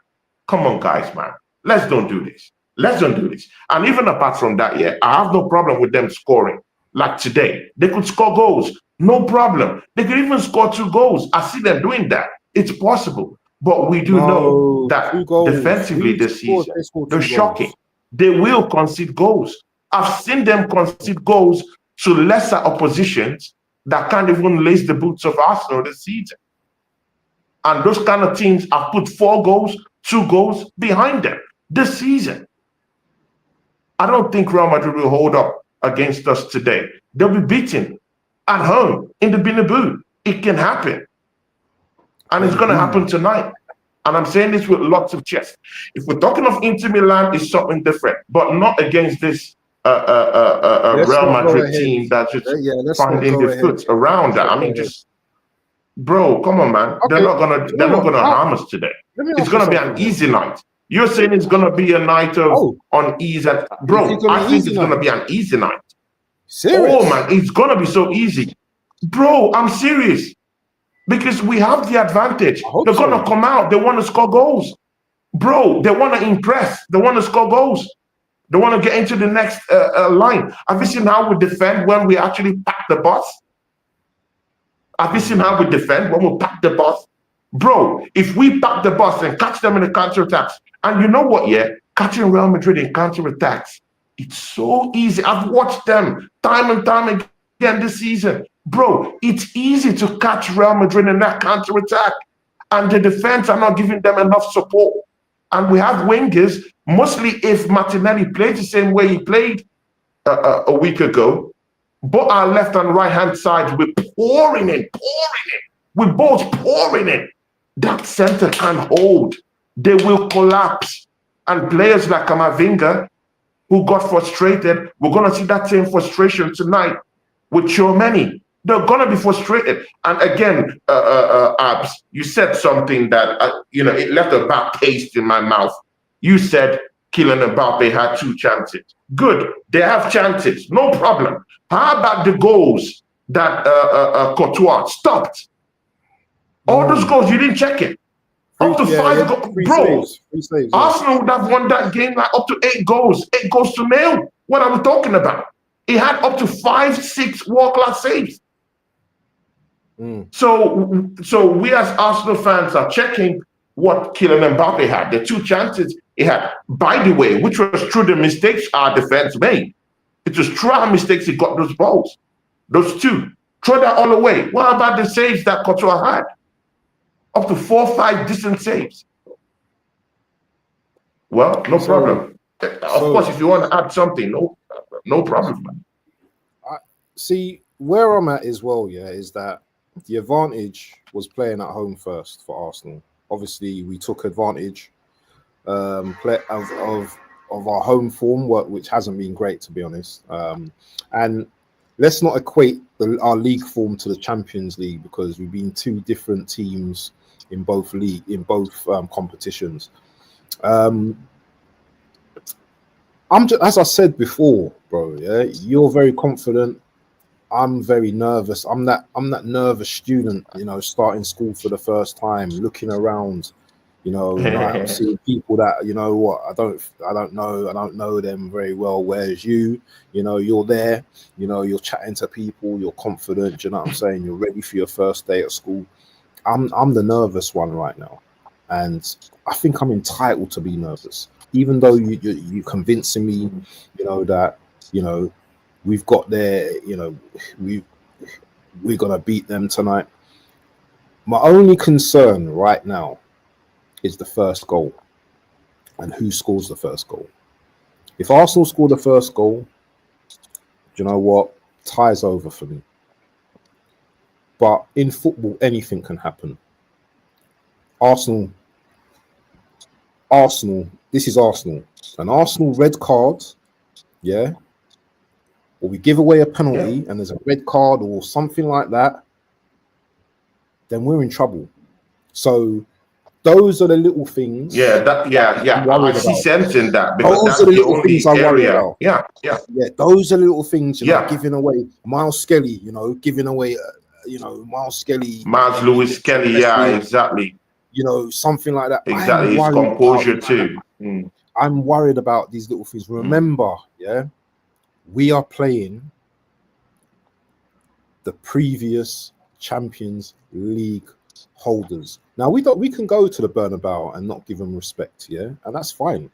Come on, guys, man. Let's don't do this. Let's don't do this. And even apart from that, yeah, I have no problem with them scoring. Like today, they could score goals. No problem. They could even score 2 goals. I see them doing that. It's possible. But we do know that defensively this season, they're shocking. They will concede goals. I've seen them concede goals to lesser oppositions that can't even lace the boots of Arsenal this season. And those kind of teams have put 4 goals, 2 goals behind them this season. I don't think Real Madrid will hold up against us today. They'll be beaten at home in the Bernabeu. It can happen. And it's going to happen tonight. And I'm saying this with lots of chest. If we're talking of Inter Milan, it's something different, but not against this Real Madrid team that's just finding the foot around that. I mean, just, bro, come on, man. Okay. They're not gonna harm us today. It's gonna be an easy night. You're saying it's gonna be a night of unease, and bro, I think it's gonna be an easy night.
Serious?
Oh man, it's gonna be so easy, bro. I'm serious. Because we have the advantage. They're going to come out. They want to score goals. Bro, they want to impress. They want to score goals. They want to get into the next line. Have you seen how we defend when we actually pack the bus? Have you seen how we defend when we pack the bus? Bro, if we pack the bus and catch them in the counter-attacks, and you know what, yeah? Catching Real Madrid in counter-attacks, it's so easy. I've watched them time and time again this season. Bro, it's easy to catch Real Madrid in that counter-attack. And the defense are not giving them enough support. And we have wingers, mostly if Martinelli plays the same way he played a week ago, both our left and right-hand sides, we're pouring in. We're both pouring in. That center can't hold. They will collapse. And players like Camavinga, who got frustrated, we're going to see that same frustration tonight with Tchouaméni. They're going to be frustrated. And again, Abs, you said something that, it left a bad taste in my mouth. You said Kylian Mbappe had 2 chances. Good. They have chances. No problem. How about the goals that Courtois stopped? All those goals, you didn't check it. Up to five goals. Bro,
three saves,
Arsenal would have won that game like up to 8 goals to nil. What are we talking about? He had up to 5, 6 world-class saves. So we as Arsenal fans are checking what Kylian Mbappe had, the 2 chances he had. By the way, which was through the mistakes our defense made. It was through our mistakes he got those balls. Those 2. Throw that all away. What about the saves that Courtois had? Up to 4 or 5 decent saves. Well, no problem. Of course, if you want to add something, no problem, man.
See, where I'm at as well, is that the advantage was playing at home first for Arsenal. Obviously, we took advantage of our home form, which hasn't been great, to be honest. And let's not equate our league form to the Champions League, because we've been 2 different teams in both competitions. I'm just, as I said before, bro. Yeah, you're very confident. I'm very nervous. I'm that nervous student, starting school for the first time, looking around, like I'm seeing people that, I don't know them very well. Whereas you're there, you're chatting to people, you're confident, you know what I'm saying? You're ready for your first day at school. I'm the nervous one right now. And I think I'm entitled to be nervous, even though you're convincing me, that, we've got there, we're gonna beat them tonight. My only concern right now is the first goal and who scores the first goal. If Arsenal score the first goal, do you know what? Tie's over for me. But in football, anything can happen. Arsenal, this is Arsenal. An Arsenal red card, or we give away a penalty and there's a red card or something like that, then we're in trouble. So those are the little things.
I see sense in that, because
those
that's
are the
the
little
only
things I worry
area.
about.
Yeah.
Those are the little things, giving away Miles Skelly, giving away, Miles Skelly,
Miles Lewis Kelly, exactly.
Something like that.
Exactly, his composure too.
I'm worried about these little things. Remember, we are playing the previous Champions League holders. Now we can go to the Bernabeu and not give them respect, and that's fine.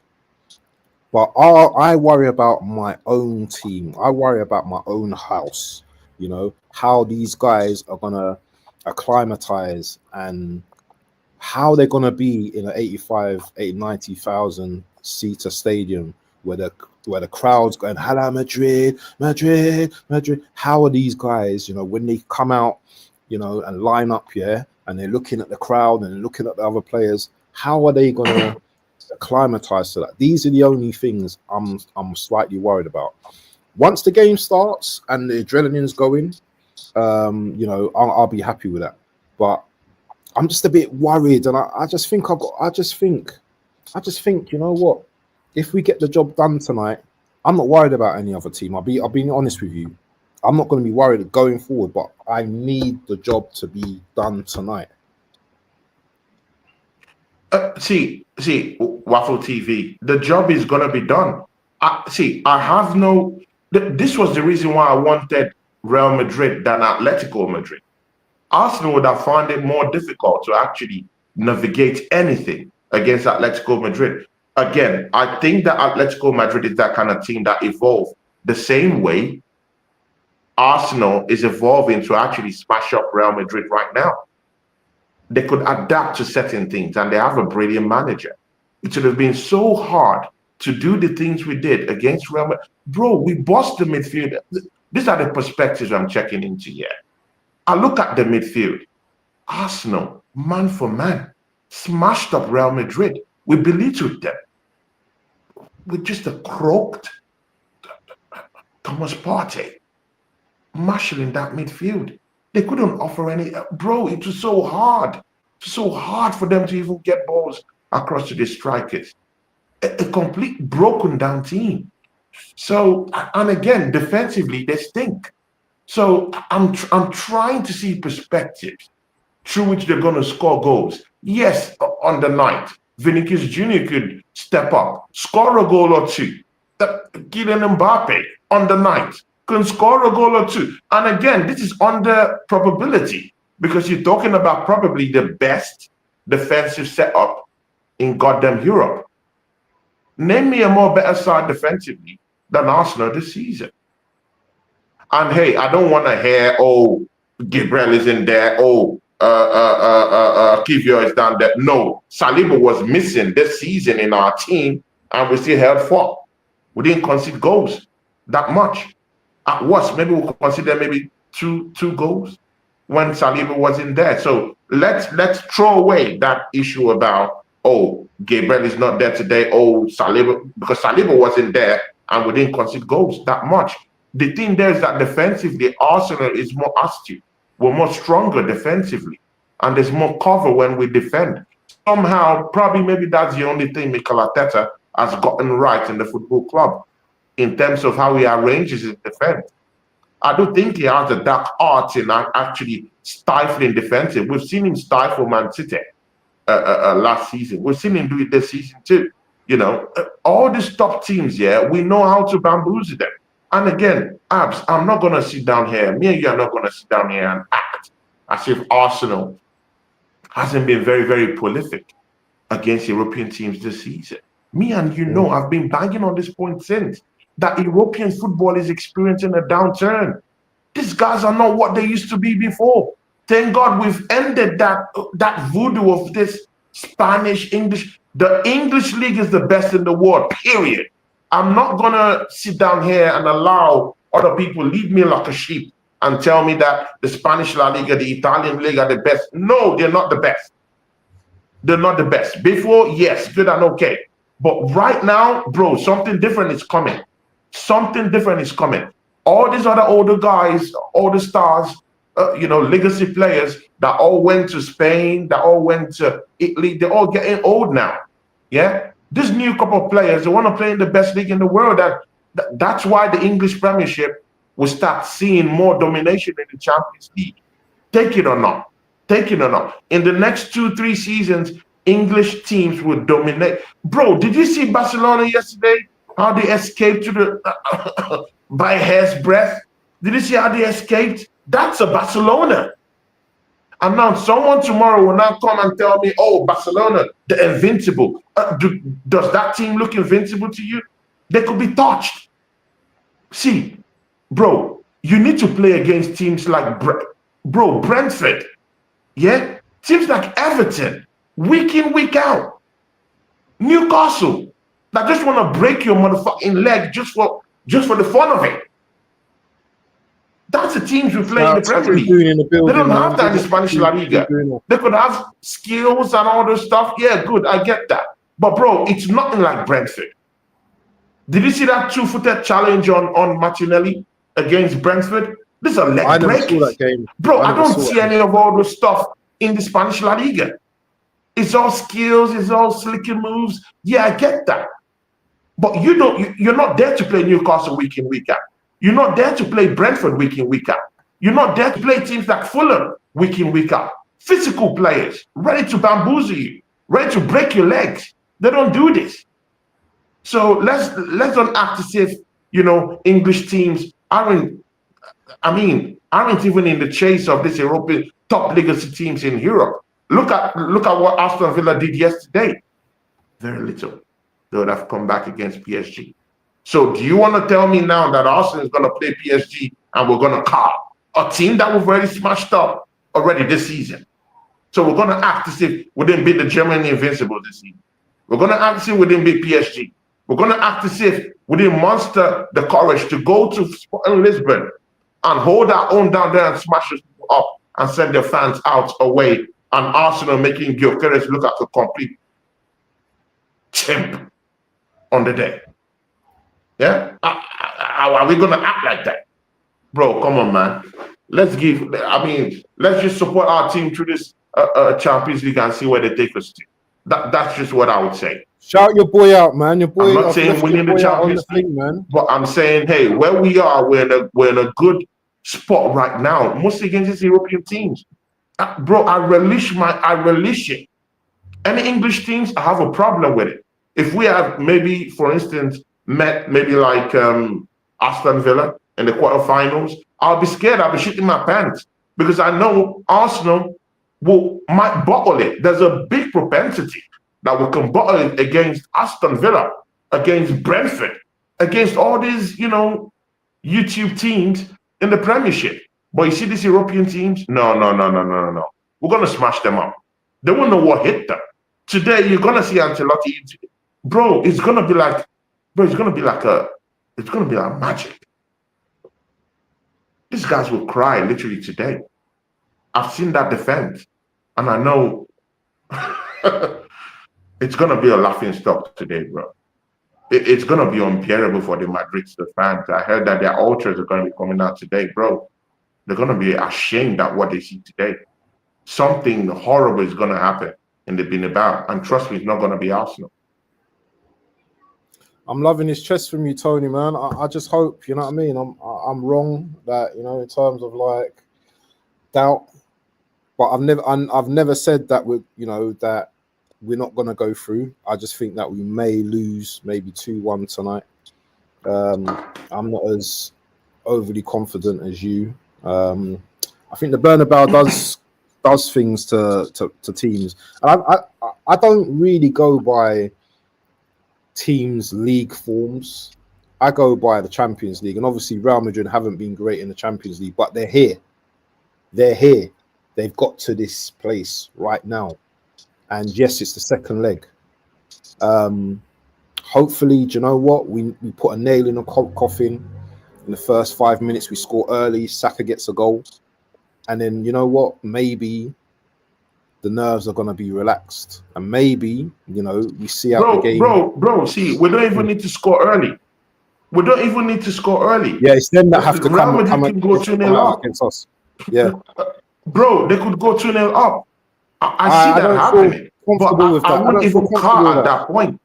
But I worry about my own team. I worry about my own house. How these guys are gonna acclimatize and how they're gonna be in an 90,000 seater stadium where the crowd's going, "Hello, Madrid, Madrid, Madrid." How are these guys, when they come out, and line up, and they're looking at the crowd and looking at the other players, how are they going to acclimatize to that? These are the only things I'm slightly worried about. Once the game starts and the adrenaline's going, I'll be happy with that. But I'm just a bit worried, and I just think, you know what? If we get the job done tonight, I'm not worried about any other team. I'll be honest with you. I'm not going to be worried going forward, but I need the job to be done tonight.
See, Waffle TV, the job is going to be done. This was the reason why I wanted Real Madrid than Atletico Madrid. Arsenal would have found it more difficult to actually navigate anything against Atletico Madrid. Again, I think that Atletico Madrid is that kind of team that evolved the same way Arsenal is evolving to actually smash up Real Madrid right now. They could adapt to certain things, and they have a brilliant manager. It would have been so hard to do the things we did against Real Madrid. Bro, we bossed the midfield. These are the perspectives I'm checking into here. I look at the midfield. Arsenal, man for man, smashed up Real Madrid. We belittled them with just a croaked Thomas Partey marshalling that midfield. They couldn't offer any. Bro, it was so hard. It was so hard for them to even get balls across to the strikers. A complete broken down team. So, and again, defensively, they stink. So I'm trying to see perspectives. through which they're going to score goals. Yes, on the night, Vinicius Jr. could step up, score a goal or two. Kylian Mbappe on the night can score a goal or two. And again, this is under probability because you're talking about probably the best defensive setup in goddamn Europe. Name me a more better side defensively than Arsenal this season. And hey, I don't want to hear, oh, Gabriel is in there, oh, Kivio is down there. No, Saliba was missing this season in our team, and we still held forth. We didn't concede goals that much. At worst, maybe we'll consider maybe two goals when Saliba was in there. So let's throw away that issue about, oh, Gabriel is not there today, oh, Saliba, because Saliba wasn't there and we didn't concede goals that much. The thing there is that defensively, Arsenal is more astute. We're more stronger defensively, and there's more cover when we defend. Somehow, probably maybe that's the only thing Mikel Arteta has gotten right in the football club in terms of how he arranges his defense. I do think he has a dark art in actually stifling defensive. We've seen him stifle Man City last season. We've seen him do it this season too. You know, all these top teams, yeah, we know how to bamboozle them. And again, Abs, I'm not going to sit down here. Me and you are not going to sit down here and act as if Arsenal hasn't been very, very prolific against European teams this season. Me and you know, I've been banging on this point since, that European football is experiencing a downturn. These guys are not what they used to be before. Thank God we've ended that voodoo of this Spanish, English. The English league is the best in the world, period. I'm not going to sit down here and allow other people lead me like a sheep and tell me that the Spanish La Liga, the Italian league are the best. No, they're not the best. They're not the best. Before, yes, good and okay. But right now, bro, something different is coming. Something different is coming. All these other older guys, all the stars, legacy players that all went to Spain, that all went to Italy, they're all getting old now. Yeah? This new couple of players, they want to play in the best league in the world. That's why the English Premiership will start seeing more domination in the Champions League. Take it or not. Take it or not. In the next 2-3 seasons, English teams will dominate. Bro, did you see Barcelona yesterday? How they escaped to the by a hair's breadth? Did you see how they escaped? That's a Barcelona. And now someone tomorrow will now come and tell me, oh, Barcelona, they're invincible. Does that team look invincible to you? They could be touched. See, bro, you need to play against teams like, Brentford. Yeah? Teams like Everton, week in, week out. Newcastle, that just want to break your motherfucking leg just for the fun of it. That's the teams we play in the Premier League. They don't have that in the Spanish La Liga. They could have skills and all this stuff. Yeah, good, I get that. But bro, it's nothing like Brentford. Did you see that two-footed challenge on Martinelli against Brentford? This is a leg break. That game. Bro, I don't see any of all this stuff in the Spanish La Liga. It's all skills, it's all slicking moves. Yeah, I get that. But you're not there to play Newcastle week in, week out. You're not there to play Brentford week in, week out. You're not there to play teams like Fulham week in, week out. Physical players, ready to bamboozle you, ready to break your legs. They don't do this. So let's not act as if, English teams aren't even in the chase of this European top legacy teams in Europe. Look at what Aston Villa did yesterday. Very little. They would have come back against PSG. So do you want to tell me now that Arsenal is going to play PSG and we're going to call a team that we've already smashed up already this season? So we're going to act as if we didn't beat the German Invincible this season. We're going to act as if we didn't beat PSG. We're going to act as if we didn't muster the courage to go to Lisbon and hold our own down there and smash us up and send their fans out away, and Arsenal making Gyökeres look like a complete chimp on the day. Yeah? Are we going to act like that? Bro, come on, man. Let's just support our team through this Champions League and see where they take us to. That's just what I would say.
Shout your boy out, man. Your boy.
I'm not saying winning the Champions League, man. But I'm saying, hey, where we are, we're in a good spot right now, mostly against these European teams. Bro, I relish it. Any English teams, I have a problem with it. If we have maybe, for instance, met maybe like Aston Villa in the quarterfinals, I'll be scared. I'll be shitting my pants because I know Arsenal might bottle it. There's a big propensity that we can bottle it against Aston Villa, against Brentford, against all these, YouTube teams in the Premiership. But you see these European teams? No, no, no, no, no, no, no. We're gonna smash them up. They won't know what hit them. Today you're gonna see Ancelotti, bro. It's gonna be like magic. These guys will cry literally today. I've seen that defense, and I know it's gonna be a laughing stock today, bro. It's gonna be unbearable for the Madrid fans. I heard that their ultras are gonna be coming out today, bro. They're gonna be ashamed at what they see today. Something horrible is gonna happen in the Bernabeu, and trust me, it's not gonna be Arsenal.
I'm loving this chest from you, Tony, man. I just hope, you know what I mean. I'm wrong that, in terms of like doubt, but I've never said that that we're not gonna go through. I just think that we may lose maybe 2-1 tonight. I'm not as overly confident as you. I think the Bernabeu does things to teams, and I don't really go by teams' league forms. I go by the Champions League, and obviously Real Madrid haven't been great in the Champions League, but they're here. They've got to this place right now, and yes, it's the second leg. Hopefully, do you know what? We put a nail in the coffin. In the first 5 minutes, we score early. Saka gets a goal, and then you know what? Maybe the nerves are gonna be relaxed, and maybe we see out the game.
Bro. See, we don't even need to score early. We don't even need to score early.
Yeah, it's them that have to
come can go 2-0 up
against us. Yeah,
bro, they could go 2-0 up. I see that happening. But I wouldn't even call at that point.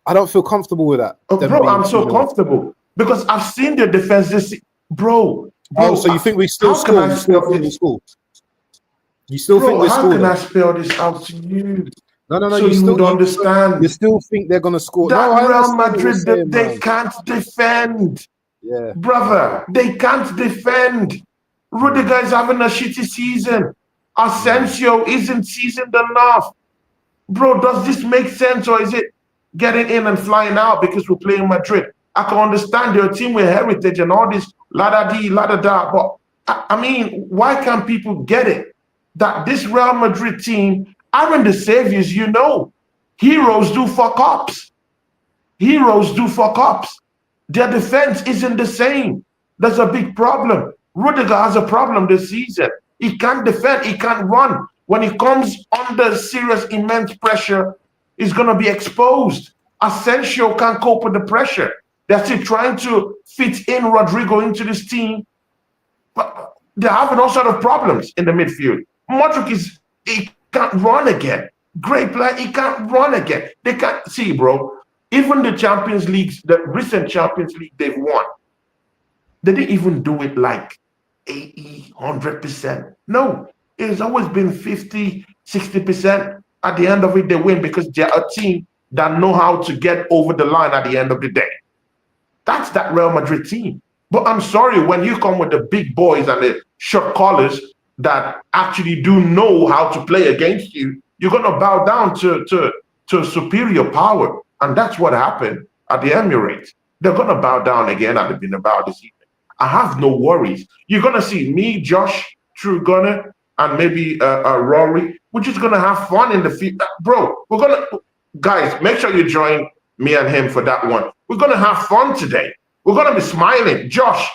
I don't feel comfortable with that.
Bro, I'm so comfortable because I've seen their defense this, bro.
So you think we still score? You still think we score? You still think we score?
How can I spell this out to you?
No.
So you would understand.
You still think they're gonna score?
That Real Madrid, they can't defend.
Yeah,
brother, they can't defend. Rudiger is having a shitty season. Asensio isn't seasoned enough. Bro, does this make sense, or is it getting in and flying out because we're playing Madrid? I can understand they're a team with heritage and all this la-da-dee, la-da-da, but I mean, why can't people get it? That this Real Madrid team aren't the saviors, Heroes do fuck-ups. Heroes do fuck-ups. Their defense isn't the same. There's a big problem. Rudiger has a problem this season. He can't defend, he can't run. When he comes under serious, immense pressure, he's going to be exposed. Asensio can't cope with the pressure. They're still trying to fit in Rodrigo into this team. But they're having all sort of problems in the midfield. Modric he can't run again. Great player, he can't run again. They can't see, bro. Even the Champions Leagues, the recent Champions League they've won, they didn't even do it like 80, 100%. No, it's always been 50, 60%. At the end of it, they win because they're a team that know how to get over the line at the end of the day. That's that Real Madrid team. But I'm sorry, when you come with the big boys and the short collars that actually do know how to play against you, you're going to bow down to superior power. And that's what happened at the Emirates. They're going to bow down again at the Bernabeu this evening. I have no worries. You're going to see me, Josh, True Gunner, and maybe Rory. We're just going to have fun in the field. Bro, we're going to... Guys, make sure you join me and him for that one. We're going to have fun today. We're going to be smiling. Josh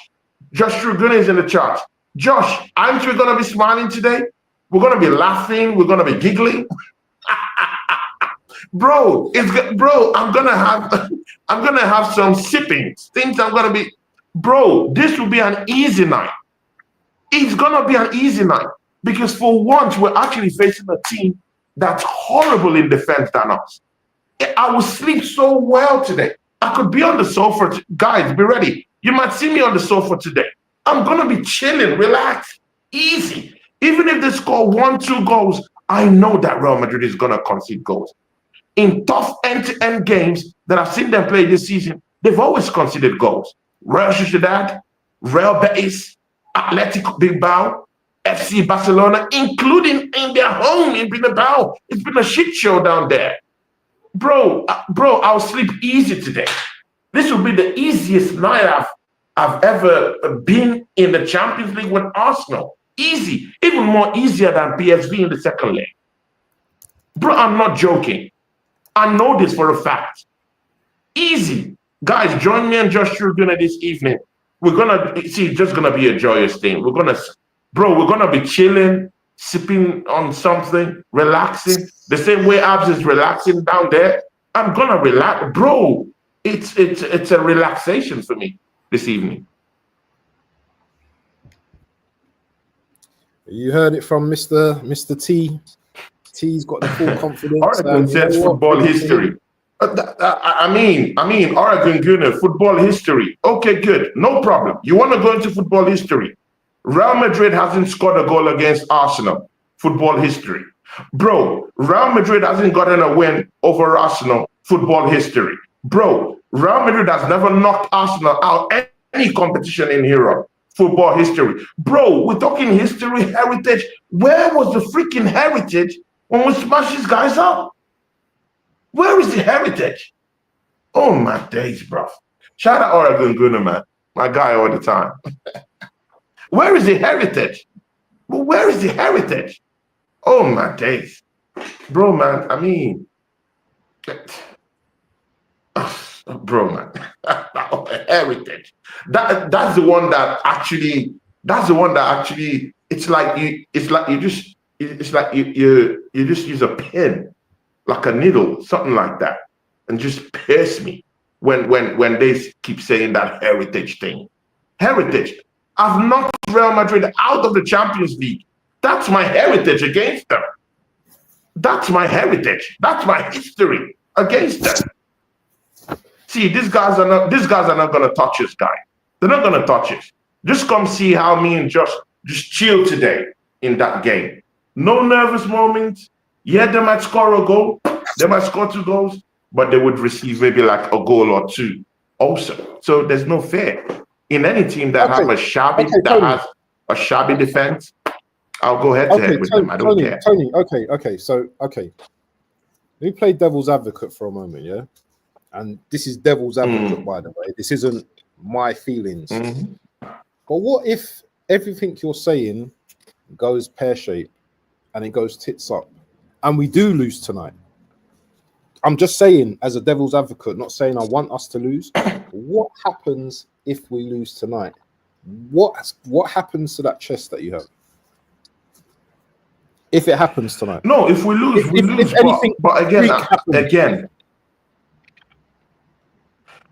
True Gunner is in the chat. Josh, aren't we going to be smiling today? We're going to be laughing. We're going to be giggling. Bro, I'm gonna have some sipping. Things I'm gonna be, bro. This will be an easy night. It's gonna be an easy night because for once we're actually facing a team that's horrible in defense than us. I will sleep so well today. I could be on the sofa. Guys, be ready. You might see me on the sofa today. I'm gonna be chilling, relaxed, easy. Even if they score 1-2 goals, I know that Real Madrid is going to concede goals. In tough end-to-end games that I've seen them play this season, they've always conceded goals. Real Sociedad, Real Betis, Athletic Bilbao, FC Barcelona, including in their home in Bilbao. It's been a shit show down there. Bro, I'll sleep easy today. This will be the easiest night I've ever been in the Champions League with Arsenal. Easy, even more easier than PSV in the second leg. Bro, I'm not joking. I know this for a fact. Easy. Guys, join me and Josh Tribuna this evening. We're gonna see, it's just gonna be a joyous thing. We're gonna be chilling, sipping on something, relaxing. The same way Abs is relaxing down there. I'm gonna relax. Bro, it's a relaxation for me this evening.
You heard it from Mr. T. T's got the full confidence.
Oregon says football history. I mean, Oregon Gooner, football history. Okay, good. No problem. You want to go into football history? Real Madrid hasn't scored a goal against Arsenal. Football history. Bro, Real Madrid hasn't gotten a win over Arsenal. Football history. Bro, Real Madrid has never knocked Arsenal out any competition in Europe. Football history. Bro, we're talking history, heritage. Where was the freaking heritage when we smash these guys up? Where is the heritage? Oh my days, bro. Shout out Oregon Gooner, man. My guy all the time. Where is the heritage? Where is the heritage? Oh my days. Bro, man, I mean, bro, man, heritage. That's the one that actually, it's like you just use a pen, like a needle, something like that, and just pierce me when they keep saying that heritage thing. Heritage. I've knocked Real Madrid out of the Champions League. That's my heritage against them. That's my heritage. That's my history against them. See, these guys are not gonna touch us, guy. They're not gonna touch us. Just come see how me and Josh just chill today in that game. No nervous moments. Yeah, they might score a goal. They might score 2 goals, but they would receive maybe like a goal or 2 also. So there's no fear. In any team that has a shabby defense, I'll go head to head with them. I don't care.
Tony, okay. So, let me play devil's advocate for a moment, yeah? And this is devil's advocate, by the way. This isn't my feelings.
Mm-hmm.
But what if everything you're saying goes pear-shaped and it goes tits up and we do lose tonight? I'm just saying, as a devil's advocate, not saying I want us to lose. What happens if we lose tonight? What happens to that chest that you have? If it happens tonight.
No, if we lose, we lose. But again,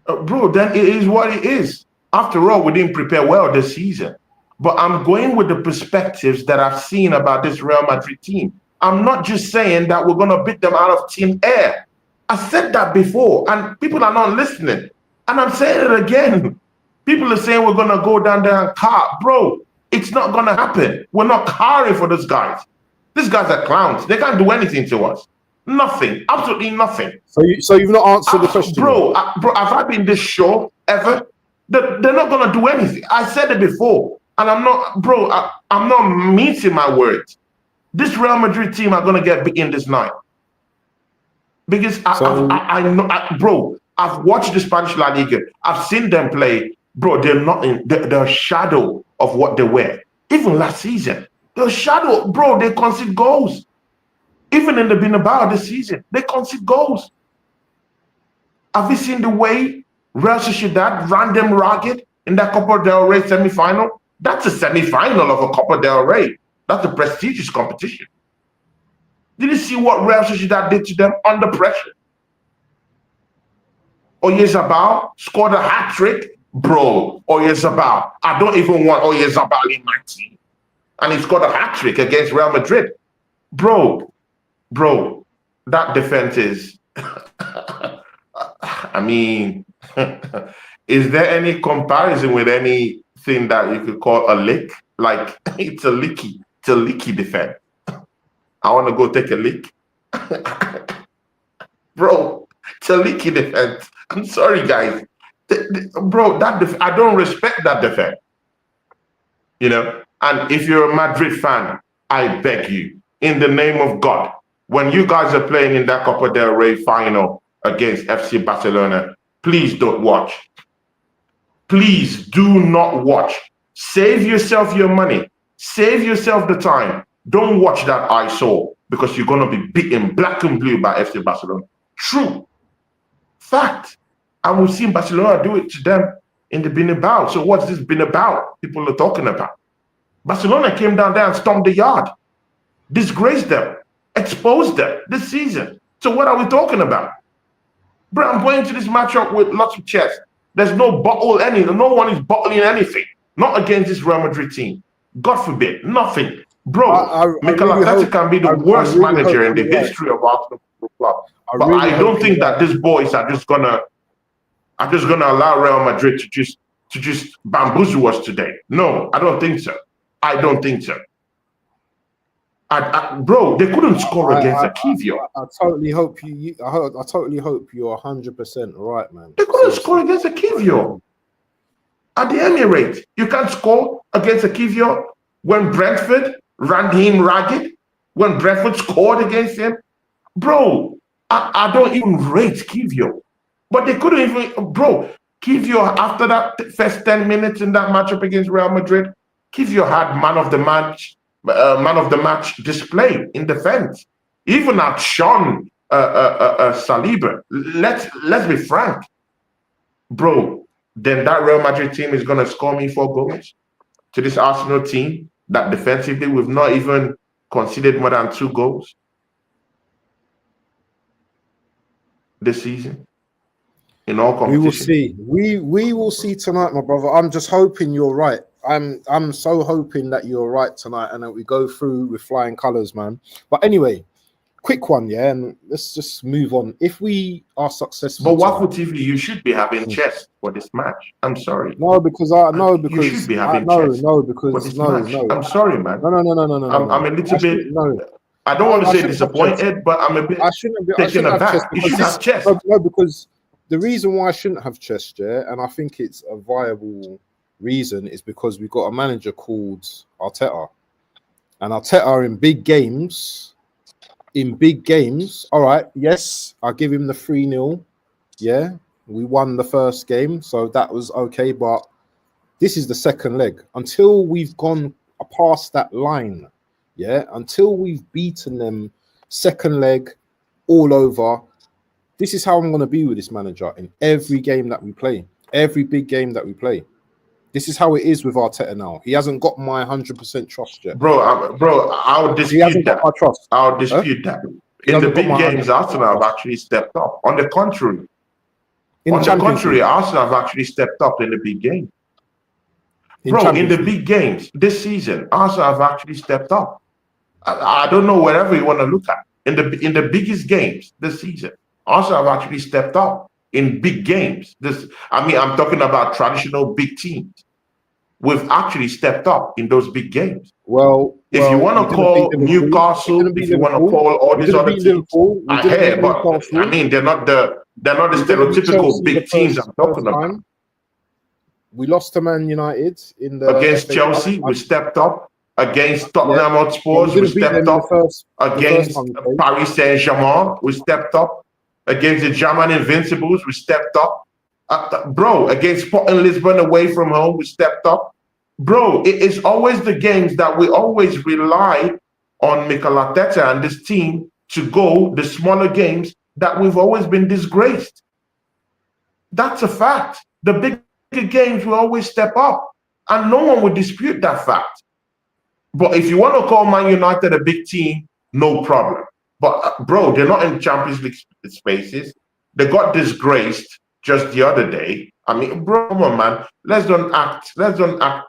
bro, then it is what it is. After all, we didn't prepare well this season. But I'm going with the perspectives that I've seen about this Real Madrid team. I'm not just saying that we're going to beat them out of thin air. I said that before, and people are not listening. And I'm saying it again. People are saying we're going to go down there and car. Bro, it's not going to happen. We're not carring for those guys. These guys are clowns. They can't do anything to us. Nothing. Absolutely nothing.
So you've not answered the question.
Bro, have I been this sure ever? They're not going to do anything. I said it before. And I'm not mincing my words. This Real Madrid team are going to get beaten this night. Because I know, bro, I've watched the Spanish La Liga. I've seen them play. Bro, they're not in the shadow of what they were. Even last season, the shadow, bro, they concede goals. Even in the Bernabeu this season, they concede goals. Have you seen the way Real Sociedad ran them ragged in that Copa del Rey semi-final? That's a semi-final of a Copa del Rey. That's a prestigious competition. Did you see what Real Sociedad did to them under pressure? Oyarzabal scored a hat-trick. Bro, Oyarzabal. I don't even want Oyarzabal in my team. And he scored a hat-trick against Real Madrid. Bro, that defense is... I mean, is there any comparison with anything that you could call a lick? Like, it's a licky It's a leaky defense. I want to go take a leak. Bro, it's a leaky defense. I'm sorry, guys. Bro, I don't respect that defense. You know, and if you're a Madrid fan, I beg you, in the name of God, when you guys are playing in that Copa del Rey final against FC Barcelona, please don't watch. Please do not watch. Save yourself your money. Save yourself the time. Don't watch that eyesore because you're going to be beaten black and blue by FC Barcelona. True. Fact. And we've seen Barcelona do it to them in the Bernabeu. So what's this Bernabeu people are talking about? Barcelona came down there and stomped the yard. Disgraced them. Exposed them this season. So what are we talking about? Bro, I'm going to this matchup with lots of chest. There's no one is bottling anything. Not against this Real Madrid team. God forbid, nothing. Bro, Mikel Arteta can be the worst manager in the history of Arsenal Club. But I don't think that these boys are just gonna allow Real Madrid to just bamboozle us today. No, I don't think so. I don't think so. Bro, they couldn't score against Akivio.
I totally hope I totally hope you're 100% right, man.
They couldn't score against Akivio. At the Emirates, you can't score against Akivio when Brentford ran him ragged. When Brentford scored against him, bro, I don't even rate Kivio. But they couldn't even, bro. Kivio, after that first 10 minutes in that matchup against Real Madrid, Kivio had man of the match display in defense. Even outshone Saliba. Let's be frank, bro. Then that Real Madrid team is gonna score me 4 goals to this Arsenal team that defensively we've not even conceded more than 2 goals this season. In all competition.
We will see. We will see tonight, my brother. I'm just hoping you're right. I'm so hoping that you're right tonight and that we go through with flying colours, man. But anyway, quick one, yeah, and let's just move on. If we are successful,
but Waffle TV, you should be having chess for this match. I'm sorry.
No, because you
should be having
chess. No.
I'm sorry, man.
No.
I'm a little bit. I don't want to say disappointed, but I'm a bit taken aback. You should have chess.
No, because the reason why I shouldn't have chess, yeah, and I think it's a viable reason, is because we've got a manager called Arteta, and Arteta in big games. All right, yes, I'll give him the 3-0. Yeah, we won the first game, so that was okay. But this is the second leg. Until we've gone past that line, yeah, until we've beaten them second leg all over, this is how I'm going to be with this manager in every game that we play, every big game that we play. This is how it is with Arteta now. He hasn't got my 100% trust yet.
Bro, I'll dispute that.
My trust.
I'll dispute that. In the big games, Arsenal have actually stepped up. On the contrary, Arsenal have actually stepped up in the big game. Bro, in the big games this season, Arsenal have actually stepped up. I don't know wherever you want to look at. In the biggest games this season, Arsenal have actually stepped up in big games. I'm talking about traditional big teams. We've actually stepped up in those big games. If you want to call Newcastle, if you want to call all these other teams, I hear, but I mean they're not the stereotypical big teams I'm talking about.
We lost to Man United
against Chelsea. We stepped up. Against Tottenham Hotspurs, we stepped up. Against Paris Saint-Germain, we stepped up. Against the German Invincibles, we stepped up. Bro, against Sporting Lisbon away from home, we stepped up. Bro, it's always the games that we always rely on Mikel Arteta and this team to go, the smaller games, that we've always been disgraced. That's a fact. The bigger games, we always step up. And no one would dispute that fact. But if you want to call Man United a big team, no problem. But bro, they're not in Champions League spaces. They got disgraced just the other day. I mean, bro, come on, man. Let's don't act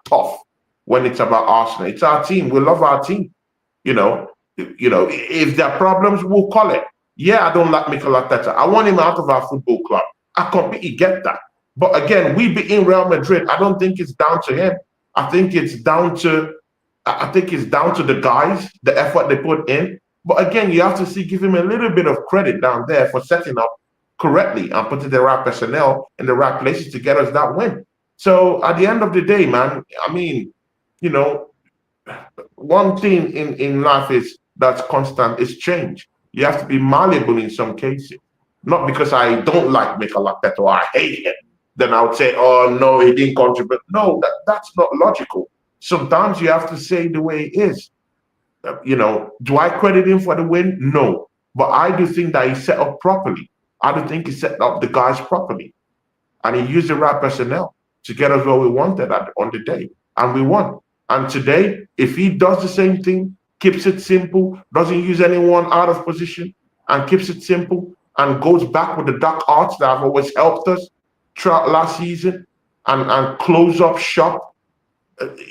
tough when it's about Arsenal. It's our team. We love our team. You know, if there are problems, we'll call it. Yeah, I don't like Mikel Arteta. I want him out of our football club. I completely get that. But again, we beat in Real Madrid. I don't think it's down to him. I think it's down to I think it's down to the guys, the effort they put in. But again, you have to give him a little bit of credit down there for setting up correctly and putting the right personnel in the right places to get us that win. So at the end of the day, man, I mean, you know, one thing in life is that's constant is change. You have to be malleable in some cases. Not because I don't like Mikel Arteta or I hate him, then I would say, oh no, he didn't contribute. No, that's not logical. Sometimes you have to say the way it is. You know, do I credit him for the win? No. But I do think that he set up properly. I do think he set up the guys properly. And he used the right personnel to get us where we wanted on the day. And we won. And today, if he does the same thing, keeps it simple, doesn't use anyone out of position, and keeps it simple, and goes back with the dark arts that have always helped us throughout last season, and close up shop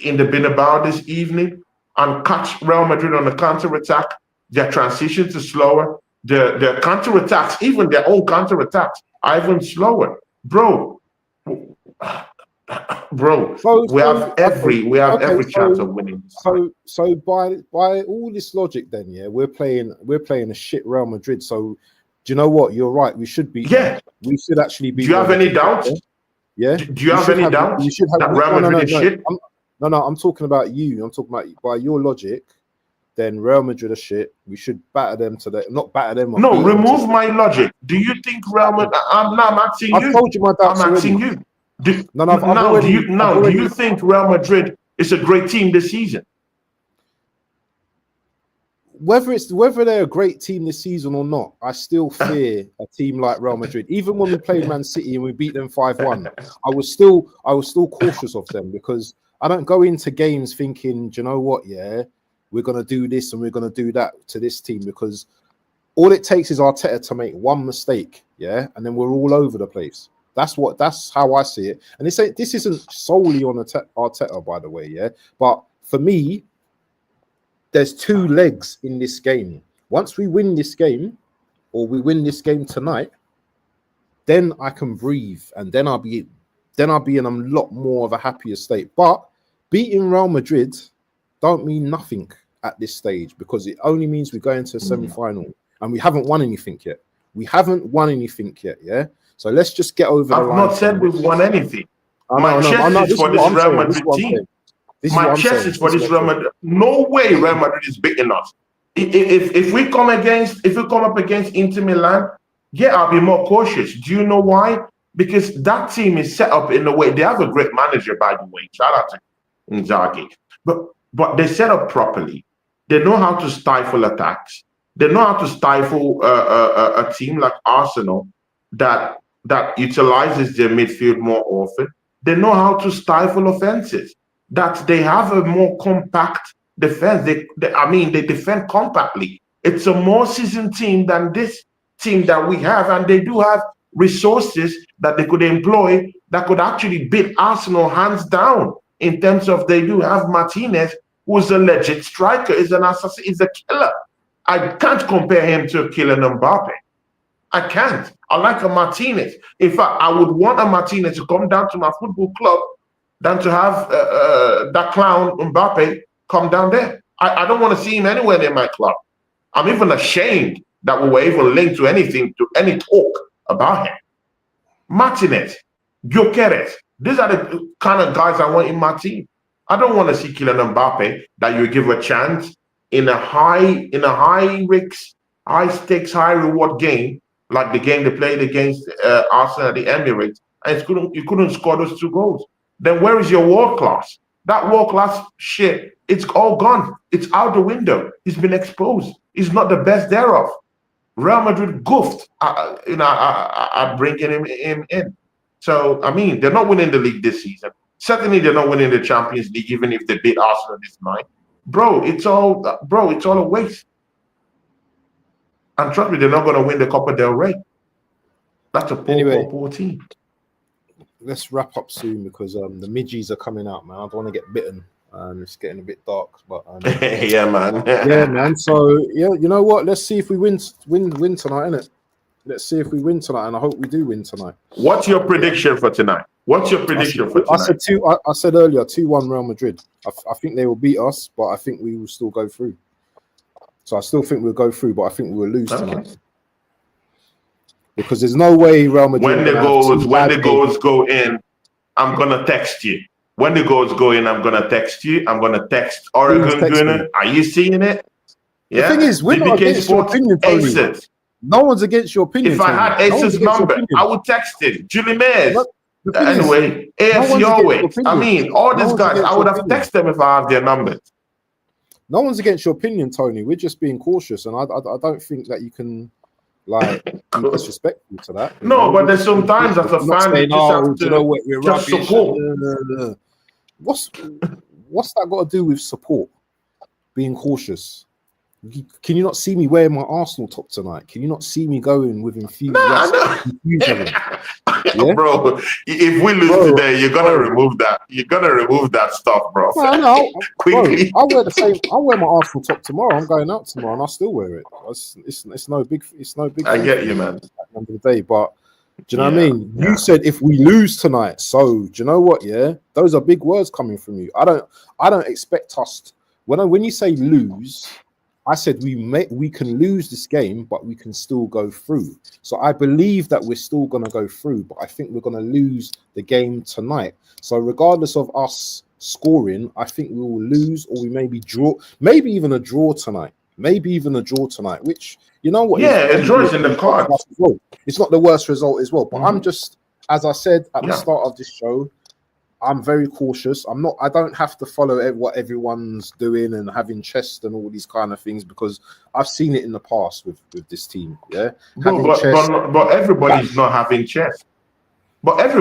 in the Bernabeu this evening, and catch Real Madrid on the counter-attack, their transitions are slower, their counter-attacks, even their own counter-attacks, are even slower. Bro, we have every chance of winning.
So by all this logic, then we're playing a shit Real Madrid. So do you know what? You're right. We should be.
Yeah,
we should actually be.
Do you have any doubt?
Yeah.
Do you have any doubt that Real Madrid is shit?
No, I'm talking about you. I'm talking about by your logic. Then Real Madrid are shit. We should batter them to the not batter them.
No, remove my logic. Do you think Real Madrid? I'm asking you.
I've told you my doubts
I'm asking
already.
you. Do you think Real Madrid is a great team this season?
Whether they're a great team this season or not, I still fear a team like Real Madrid. Even when we played Man City and we beat them 5-1, I was still cautious of them because I don't go into games thinking, do you know what? Yeah, we're gonna do this and we're gonna do that to this team because all it takes is Arteta to make one mistake, and then we're all over the place. That's how I see it. And this isn't solely on Arteta, by the way, But for me, there's two legs in this game. Once we win this game, or we win this game tonight, then I can breathe, and then I'll be in a lot more of a happier state. But beating Real Madrid don't mean nothing at this stage because it only means we're going to a semi-final, and we haven't won anything yet. Yeah. So let's just get over the line.
I've not said we've won anything. My chest is for this Real Madrid team. My chest is for this Real Madrid. No way Real Madrid is beating us. If we come up against Inter Milan, I'll be more cautious. Do you know why? Because that team is set up in a way. They have a great manager, by the way. Shout out to Inzaghi. But they set up properly. They know how to stifle attacks. They know how to stifle a team like Arsenal that utilizes their midfield more often. They know how to stifle offenses. That they have a more compact defense. They defend compactly. It's a more seasoned team than this team that we have, and they do have resources that they could employ that could actually beat Arsenal hands down. In terms of they do have Martinez, who's a legit striker, is an assassin, is a killer. I can't compare him to Kylian Mbappe. I can't. I like a Martinez. In fact, I would want a Martinez to come down to my football club than to have that clown Mbappe come down there. I don't want to see him anywhere near my club. I'm even ashamed that we were even linked to anything, to any talk about him. Martinez, Gyökeres, these are the kind of guys I want in my team. I don't want to see Kylian Mbappe that you give a chance in a high risk, high stakes, high reward game, like the game they played against Arsenal at the Emirates, and you couldn't score those 2 goals. Then where is your world class? That world class shit, it's all gone. It's out the window. He's been exposed. He's not the best thereof. Real Madrid goofed, at bringing him in. So, they're not winning the league this season. Certainly, they're not winning the Champions League, even if they beat Arsenal this night. Bro, it's all a waste. And trust me, they're not going to win the Copa del Rey. That's a poor team.
Let's wrap up soon because the midgies are coming out, man. I don't want to get bitten. It's getting a bit dark, but
yeah, man.
Yeah, man. So you know what? Let's see if we win tonight, innit? Let's see if we win tonight, and I hope we do win tonight.
What's your prediction for tonight? What's your prediction for tonight?
I said earlier 2-1 Real Madrid. I think they will beat us, but I think we will still go through. So I still think we'll go through, but I think we will lose tonight. Because there's no way Real Madrid.
When the goals go in, I'm gonna text you. When the goals go in, I'm gonna text you. I'm gonna text Oregon Gooner. Are you seeing it?
Yeah. The thing is, we're not against your opinion, Tony. No one's against your opinion.
If I had Ace's number, I would text him. Julie Mays. Anyway, AFC always. I mean, all these guys, I would have texted them if I have their numbers.
No one's against your opinion, Tony. We're just being cautious, and I don't think that you can like be disrespectful to that.
No, but there's sometimes as a fan, you just have to,
you know what, we're
just
rubbish.
support.
What's that got to do with support? Being cautious. Can you not see me wearing my Arsenal top tonight? Can you not see me going with enthusiasm?
Yeah? Bro, if we lose today, you're gonna remove that. You're gonna remove that stuff, bro.
No, quickly. Bro, I'll wear my Arsenal top tomorrow. I'm going out tomorrow, and I'll still wear it. It's no big.
I get you, man.
At the end of the day, but do you know what I mean? You said if we lose tonight, so do you know what? Yeah, those are big words coming from you. I don't expect us when you say lose. I said we can lose this game, but we can still go through. So I believe that we're still going to go through, but I think we're going to lose the game tonight. So regardless of us scoring, I think we will lose, or we maybe draw, maybe even a draw tonight. Which, you know what?
Yeah, a draw is in the cards.
It's not the worst result as well. But I'm just, as I said at the start of this show, I'm very cautious. I don't have to follow what everyone's doing and having chest and all these kind of things, because I've seen it in the past with this team. Yeah.
But everybody's not having chest. I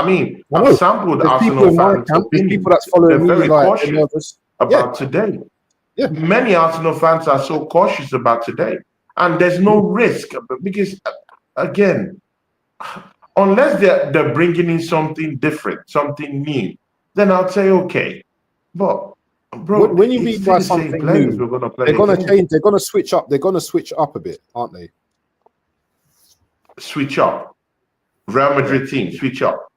mean, I've sampled Arsenal fans' opinion.
People that's following
They're
me,
very cautious about today.
Yeah.
Many Arsenal fans are so cautious about today. And there's no risk because, again, unless they're bringing in something different, something new, then I'll say okay. But bro,
when you mean by something new, they're going to change. They're going to switch up. They're going to switch up a bit, aren't they?
Switch up. Real Madrid team, switch up.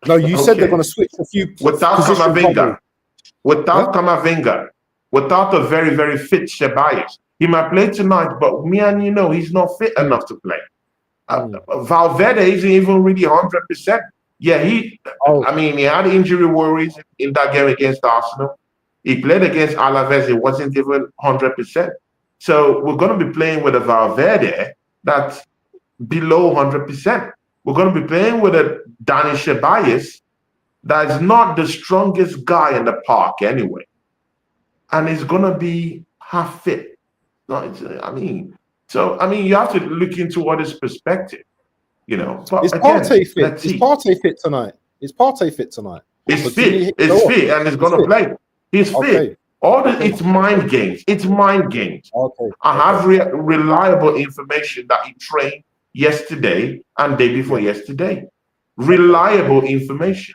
No, you said they're going to switch a few.
Without Camavinga, without a very, very fit Ceballos. He might play tonight, but me and you know he's not fit enough to play. Valverde isn't even really 100%. Yeah, he had injury worries in that game against Arsenal. He played against Alaves. It wasn't even 100%. So we're going to be playing with a Valverde that's below 100%. We're going to be playing with a Dani Ceballos that is not the strongest guy in the park anyway. And he's going to be half fit. No, you have to look into what is perspective, you know. But
is Partey fit? Is Partey fit tonight?
It's fit, and he's going to play. He's fit. It's mind games. Okay. I have reliable information that he trained yesterday and day before yesterday. Reliable information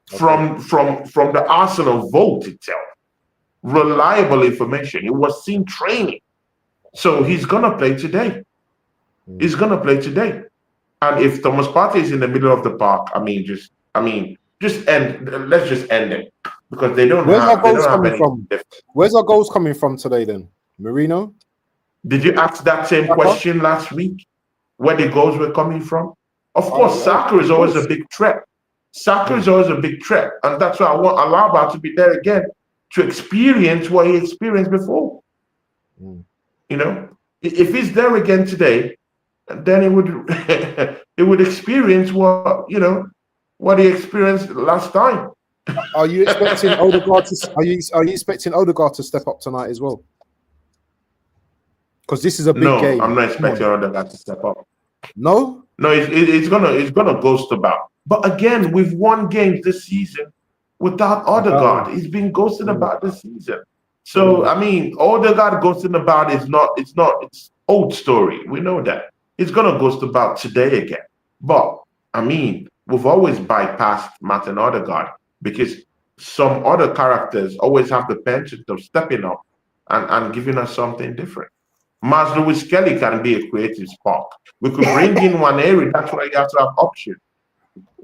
from the Arsenal vault itself. Reliable information. It was seen training. So he's gonna play today. And if Thomas Partey is in the middle of the park, let's just end it, because they don't have any difference.
Where's our goals coming from today then? Marino?
Did you ask that same question last week? Where the goals were coming from? Of course, Saka is always a big threat. And that's why I want Alaba to be there again, to experience what he experienced before. You know, if he's there again today, then it would experience what he experienced last time.
Are you expecting Odegaard to step up tonight as well? Because this is a big game.
No, I'm not expecting Odegaard to step up.
No,
it's gonna ghost about. But again, we've won games this season without Odegaard. He's been ghosted about this season. So Odegaard ghosting about it's old story. We know that. It's gonna ghost about today again. But we've always bypassed Martin Odegaard because some other characters always have the penchant of stepping up and giving us something different. Mas Lewis Kelly can be a creative spark. We could bring in one area. That's why you have to have options.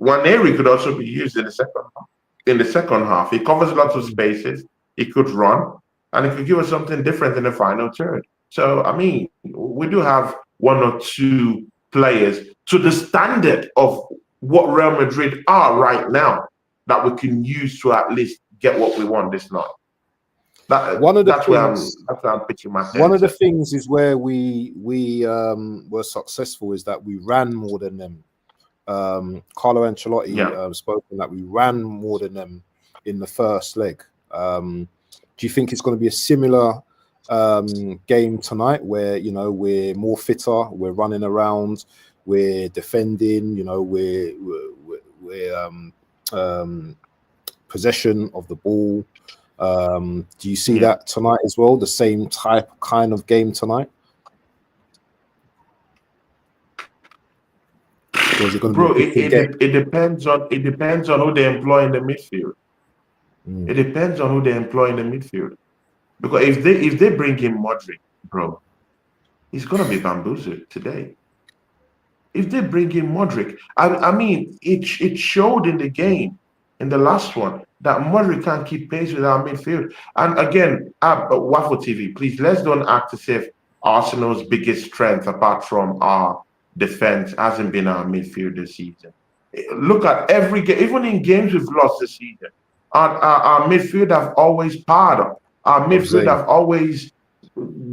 Waneri could also be used in the second half. In the second half, he covers lots of spaces. He could run, and he could give us something different in the final third. So, I mean, we do have one or two players to the standard of what Real Madrid are right now that we can use to at least get what we want this night. That's where I'm pitching my tent.
One of the things is where we were successful is that we ran more than them. Carlo Ancelotti spoken that we ran more than them in the first leg. Do you think it's going to be a similar game tonight, where we're more fitter, we're running around, we're defending, we're possession of the ball? Do you see that tonight as well? The same kind of game tonight? Or is it going to be
it depends on who they employ in the midfield. It depends on who they employ in the midfield. Because if they bring in Madrid, bro, he's gonna be bamboozled today. If they bring in Madrid, I mean, it showed in the game, in the last one, that Madrid can't keep pace with our midfield. And again, Waffle TV, please, let's don't act as if Arsenal's biggest strength, apart from our defense, hasn't been our midfield this season. Look at every game, even in games we've lost this season, our midfield have always powered up. Our midfield have always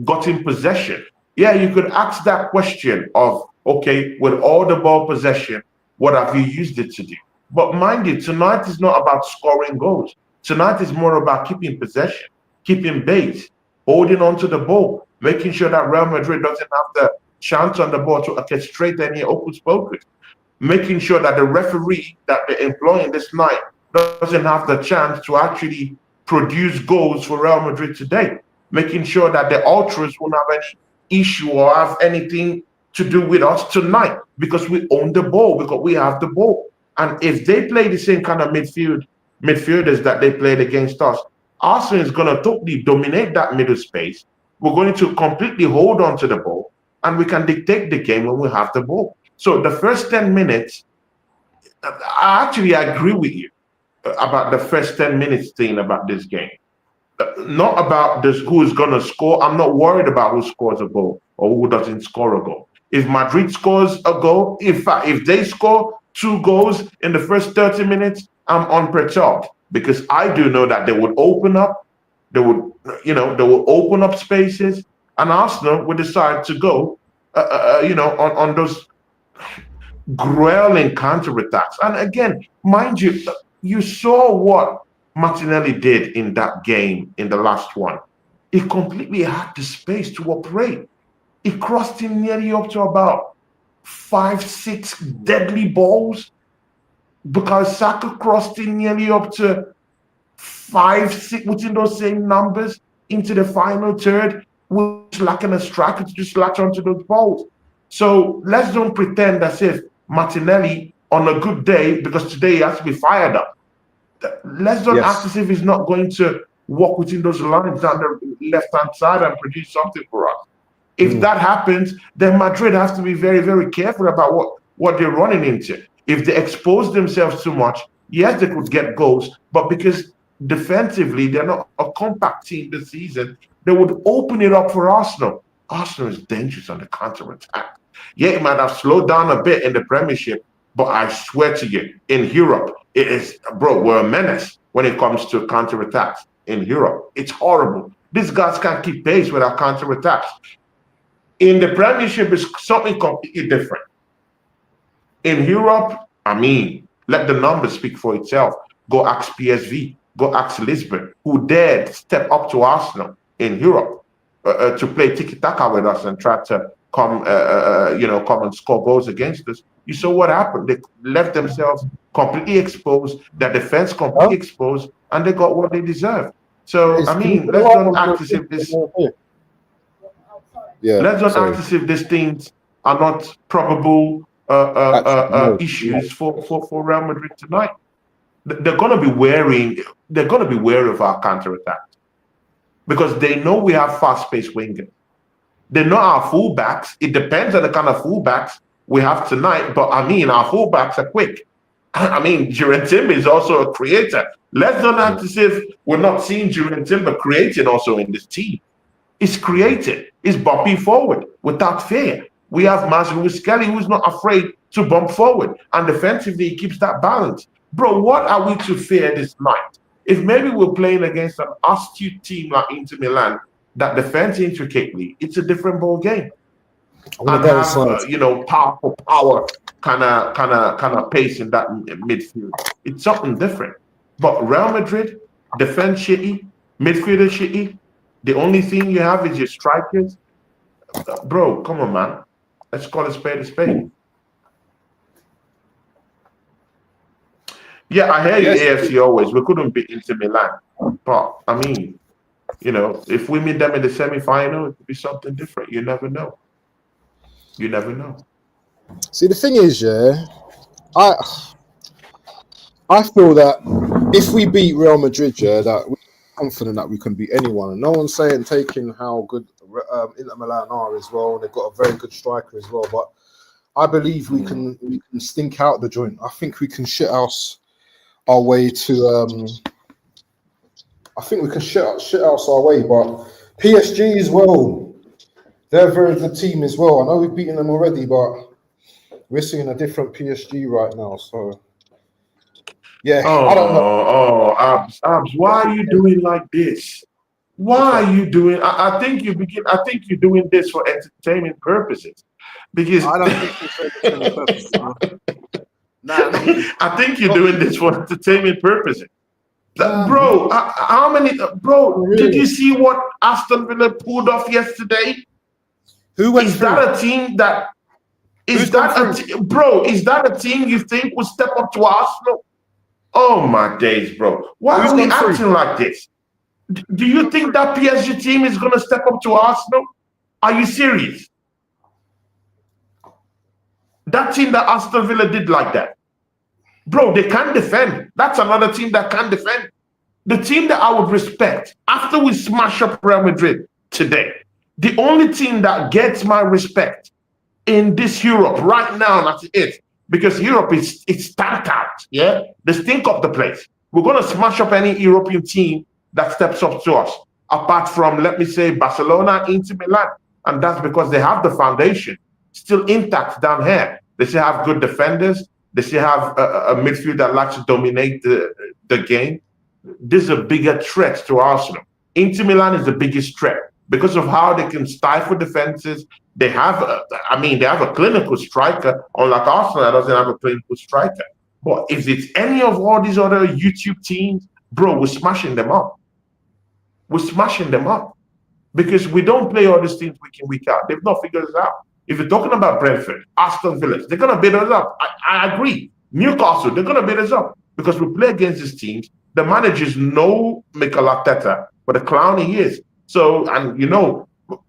gotten possession. Yeah, you could ask that question of, okay, with all the ball possession, what have you used it to do? But mind you, tonight is not about scoring goals. Tonight is more about keeping possession, keeping base, holding on to the ball, making sure that Real Madrid doesn't have the chance on the ball to orchestrate any opus pocus, making sure that the referee that they're employing this night doesn't have the chance to actually produce goals for Real Madrid today, making sure that the ultras won't have any issue or have anything to do with us tonight, because we own the ball, because we have the ball. And if they play the same kind of midfielders that they played against us, Arsenal is going to totally dominate that middle space. We're going to completely hold on to the ball, and we can dictate the game when we have the ball. So the first 10 minutes, I actually agree with you about the first 10 minutes thing about this game. Not about this who is going to score. I'm not worried about who scores a goal or who doesn't score a goal. If Madrid scores a goal, if they score 2 goals in the first 30 minutes, I'm unperturbed, because I do know that they would open up, they will open up spaces, and Arsenal would decide to go, on those grueling counterattacks. And again, mind you, you saw what Martinelli did in that game, in the last one. He completely had the space to operate. He crossed him nearly up to about 5-6 deadly balls, because Saka crossed him nearly up to 5-6 within those same numbers into the final third, which lacking a striker to just latch onto those balls. So let's don't pretend as if Martinelli on a good day, because today he has to be fired up, let's not act as if he's not going to walk within those lines down the left-hand side and produce something for us. If that happens, then Madrid has to be very, very careful about what they're running into. If they expose themselves too much, yes, they could get goals, but because defensively they're not a compact team this season, they would open it up for Arsenal. Arsenal is dangerous on the counter-attack. Yeah, it might have slowed down a bit in the Premiership, but I swear to you, in Europe, it is, bro, we're a menace when it comes to counter-attacks in Europe. It's horrible. These guys can't keep pace with our counter-attacks. In the Premiership, it's something completely different. In Europe, I mean, let the numbers speak for itself. Go ask PSV, go ask Lisbon, who dared step up to Arsenal in Europe to play tiki-taka with us and try to come and score goals against us. You saw what happened. They left themselves completely exposed, their defense completely exposed, and they got what they deserved. So, I mean, let's not act as if this... let's not act as if these things are not probable issues for Real Madrid tonight. They're going to be wary. They're going to be wary of our counter-attack, because they know we have fast-paced wingers. They know our fullbacks. It depends on the kind of fullbacks we have tonight, but I mean, our fullbacks are quick. I mean, Jurgen Timber is also a creator. Let's not have to say if we're not seeing Jurgen Timber creating also in this team. He's created. He's bumping forward without fear. We have Maslow Kelly, who's not afraid to bump forward. And defensively, he keeps that balance. Bro, what are we to fear this night? If maybe we're playing against an astute team like Inter Milan that defends intricately, it's a different ball game. And have power kind of pace in that midfield. It's something different. But Real Madrid defense shitty, midfielder shitty. The only thing you have is your strikers. Bro, come on, man. Let's call a spade a spade. Yeah, I hear you, AFC always. We couldn't beat Inter Milan. But, I mean, if we meet them in the semi-final, it could be something different. You never know. You never know.
See, the thing is, I feel that if we beat Real Madrid, that we're confident that we can beat anyone. And no one's saying taking how good Inter Milan are as well. They've got a very good striker as well. But I believe we can stink out the joint. I think we can shit our way to. I think we can shit out our way. But PSG as well. They're a very good team as well. I know we've beaten them already, but we're seeing a different PSG right now. So, yeah, I don't know.
Abs, why are you doing like this? Why are you doing? I think you're doing this for entertainment purposes. Because
I don't think it's for entertainment purposes.
I think you're doing this for entertainment purposes. Bro, how many? Bro, really? Did you see what Aston Villa pulled off yesterday?
Who went
is
through?
That a team that is that is that a team you think will step up to Arsenal? Oh my days, bro. Why are we acting like this? Do you think that PSG team is gonna step up to Arsenal? Are you serious? That team that Aston Villa did like that. Bro, they can't defend. That's another team that can't defend. The team that I would respect after we smash up Real Madrid today. The only team that gets my respect in this Europe right now, that's it. Because Europe is stamped out, yeah? They stink up the place. We're going to smash up any European team that steps up to us, apart from, let me say, Barcelona, Inter Milan. And that's because they have the foundation still intact down here. They still have good defenders. They still have a midfield that likes to dominate the game. This is a bigger threat to Arsenal. Inter Milan is the biggest threat. Because of how they can stifle defenses, they have a clinical striker, unlike Arsenal that doesn't have a clinical striker. But if it's any of all these other YouTube teams, bro, we're smashing them up. We're smashing them up. Because we don't play all these teams week in, week out. They've not figured it out. If you're talking about Brentford, Aston Villa, they're going to beat us up. I agree. Newcastle, they're going to beat us up. Because we play against these teams. The managers know Mikel Arteta, but the clown he is. So, and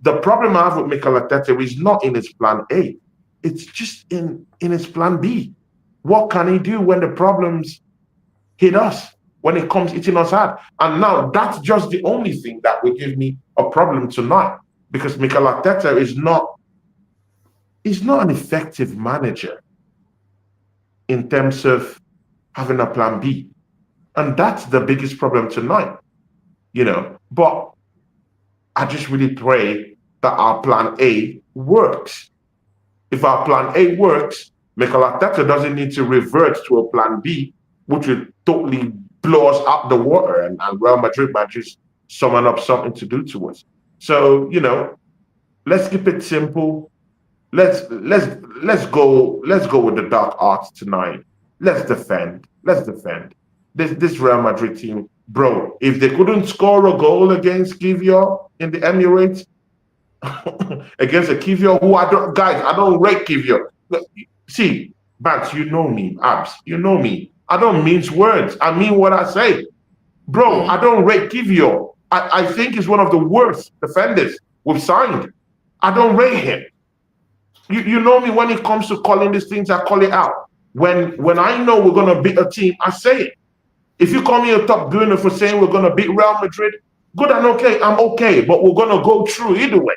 the problem I have with Mikel Arteta is not in his plan A. It's just in his plan B. What can he do when the problems hit us, when it comes hitting us hard? And now that's just the only thing that will give me a problem tonight. Because Mikel Arteta is not an effective manager in terms of having a plan B. And that's the biggest problem tonight. But I just really pray that our plan A works. If our plan A works, Mikel Arteta doesn't need to revert to a plan B, which would totally blow us out the water, and Real Madrid might just summon up something to do to us. So, let's keep it simple. Let's go with the dark arts tonight. Let's defend. This Real Madrid team. Bro, if they couldn't score a goal against Kivior in the Emirates, against a Kivior who I don't rate Kivior. See, Bats, you know me, Abs, you know me. I don't mince words. I mean what I say. Bro, I don't rate Kivior. I think he's one of the worst defenders we've signed. I don't rate him. You know me, when it comes to calling these things, I call it out. When I know we're going to beat a team, I say it. If you call me a top Gooner for saying we're going to beat Real Madrid, good and okay, I'm okay, but we're going to go through either way.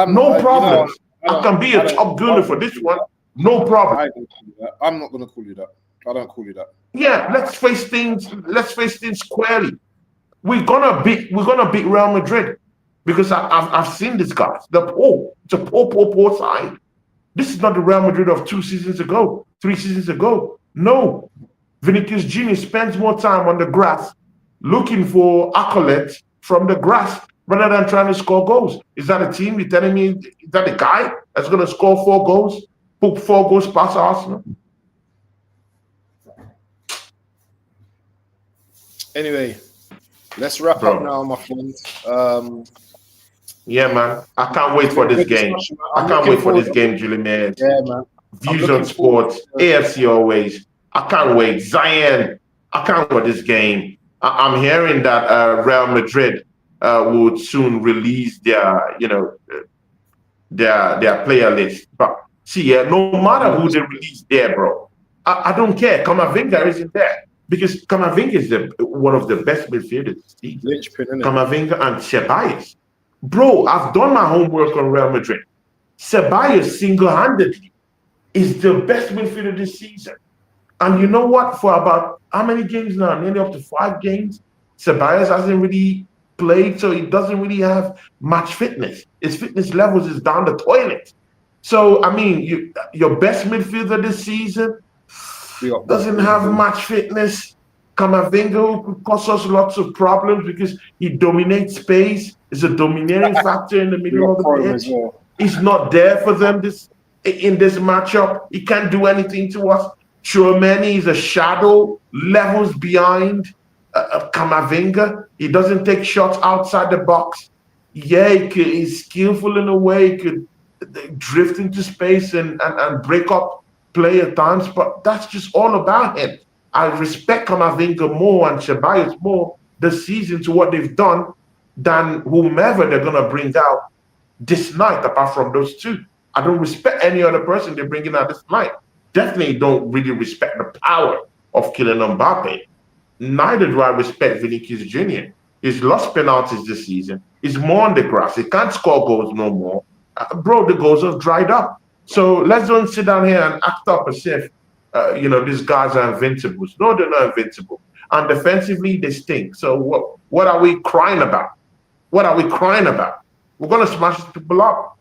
No problem. I can be a top Gooner for this one. No problem.
I'm not going to call you that. I don't call you that.
Yeah, let's face things. Let's face things squarely. We're gonna beat Real Madrid because I've seen these guys. It's a poor side. This is not the Real Madrid of 2 seasons ago, 3 seasons ago. No, Vinicius Junior spends more time on the grass looking for accolades from the grass rather than trying to score goals. Is that a team? You're telling me that the guy that's going to score 4 goals, put 4 goals past Arsenal?
Anyway, let's wrap up now, my friends.
Yeah, man. I can't wait for this game. I can't wait for this game, Julie Mayer.
Yeah, man.
Views on Sports, AFC always. I can't wait. Zion, I can't wait for this game. I'm hearing that Real Madrid would soon release their, their player list. But see, no matter who they release there, bro, I don't care. Camavinga isn't there because Camavinga is one of the best midfielders. Camavinga and Ceballos. Bro, I've done my homework on Real Madrid. Ceballos single-handedly is the best midfielder this season. And you know what? For about how many games now? Nearly up to 5 games. Ceballos hasn't really played, so he doesn't really have much fitness. His fitness levels is down the toilet. So, I mean, your best midfielder this season doesn't have much fitness. Camavinga could cause us lots of problems because he dominates space. Is a domineering factor in the middle of the pitch. Well. He's not there for them in this matchup. He can't do anything to us. Tchouaméni is a shadow, levels behind Camavinga. He doesn't take shots outside the box. Yeah, he's skillful in a way. He could drift into space and break up play at times, but that's just all about him. I respect Camavinga more and Ceballos more this season to what they've done than whomever they're going to bring out this night, apart from those 2. I don't respect any other person they're bringing out this night. Definitely don't really respect the power of Kylian Mbappe. Neither do I respect Vinicius Junior. He's lost penalties this season. He's more on the grass. He can't score goals no more. Bro, the goals have dried up. So let's don't sit down here and act up as if, these guys are invincibles. No, they're not invincible. And defensively, they stink. So what are we crying about? What are we crying about? We're going to smash people up.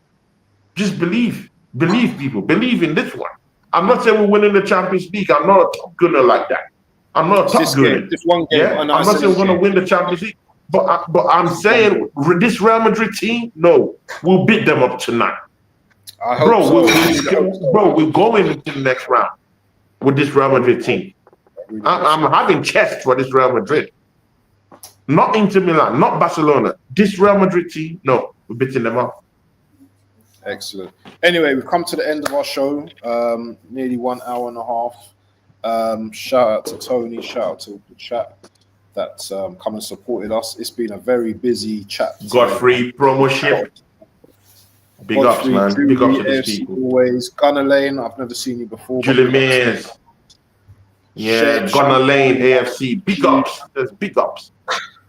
Just believe. Believe, people. Believe in this one. I'm not saying we're winning the Champions League. I'm not a top gunner like that. I'm not a top gunner.
This one game.
Yeah? I'm not saying we're going to win the Champions League. But I'm saying this Real Madrid team, no, we'll beat them up tonight.
I hope
we're going into the next round with this Real Madrid team. I'm having chest for this Real Madrid. Not Inter Milan, not Barcelona. This Real Madrid team, no, we're beating them up.
Excellent. Anyway, we've come to the end of our show. Nearly 1 hour and a half. Shout out to Tony. Shout out to the chat that's come and supported us. It's been a very busy chat.
Godfrey promoship. Big ups, man. Big ups to these people.
Always. Gunner Lane, I've never seen you before.
Julie Mayers. Yeah, Gunner Lane, AFC. Big ups. There's big ups.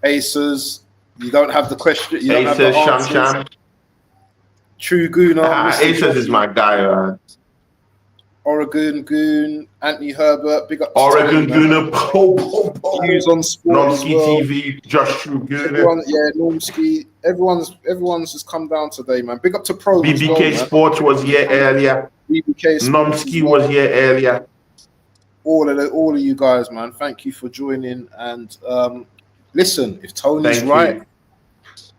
Aces. You don't have the question. You don't
Aces,
have the
Sham.
True Gooner.
Aces is my guy, man.
Oregon Goon, Anthony Herbert, big up to
Oregon Gooner,
Views on Sport as well.
TV, Josh True Gooner.
Normski. Everyone's just come down today, man. Big up to Pro.
BBK
well,
Sports was here earlier.
BBK
Nomski was here earlier.
All of you guys, man. Thank you for joining. And listen, if Tony's right,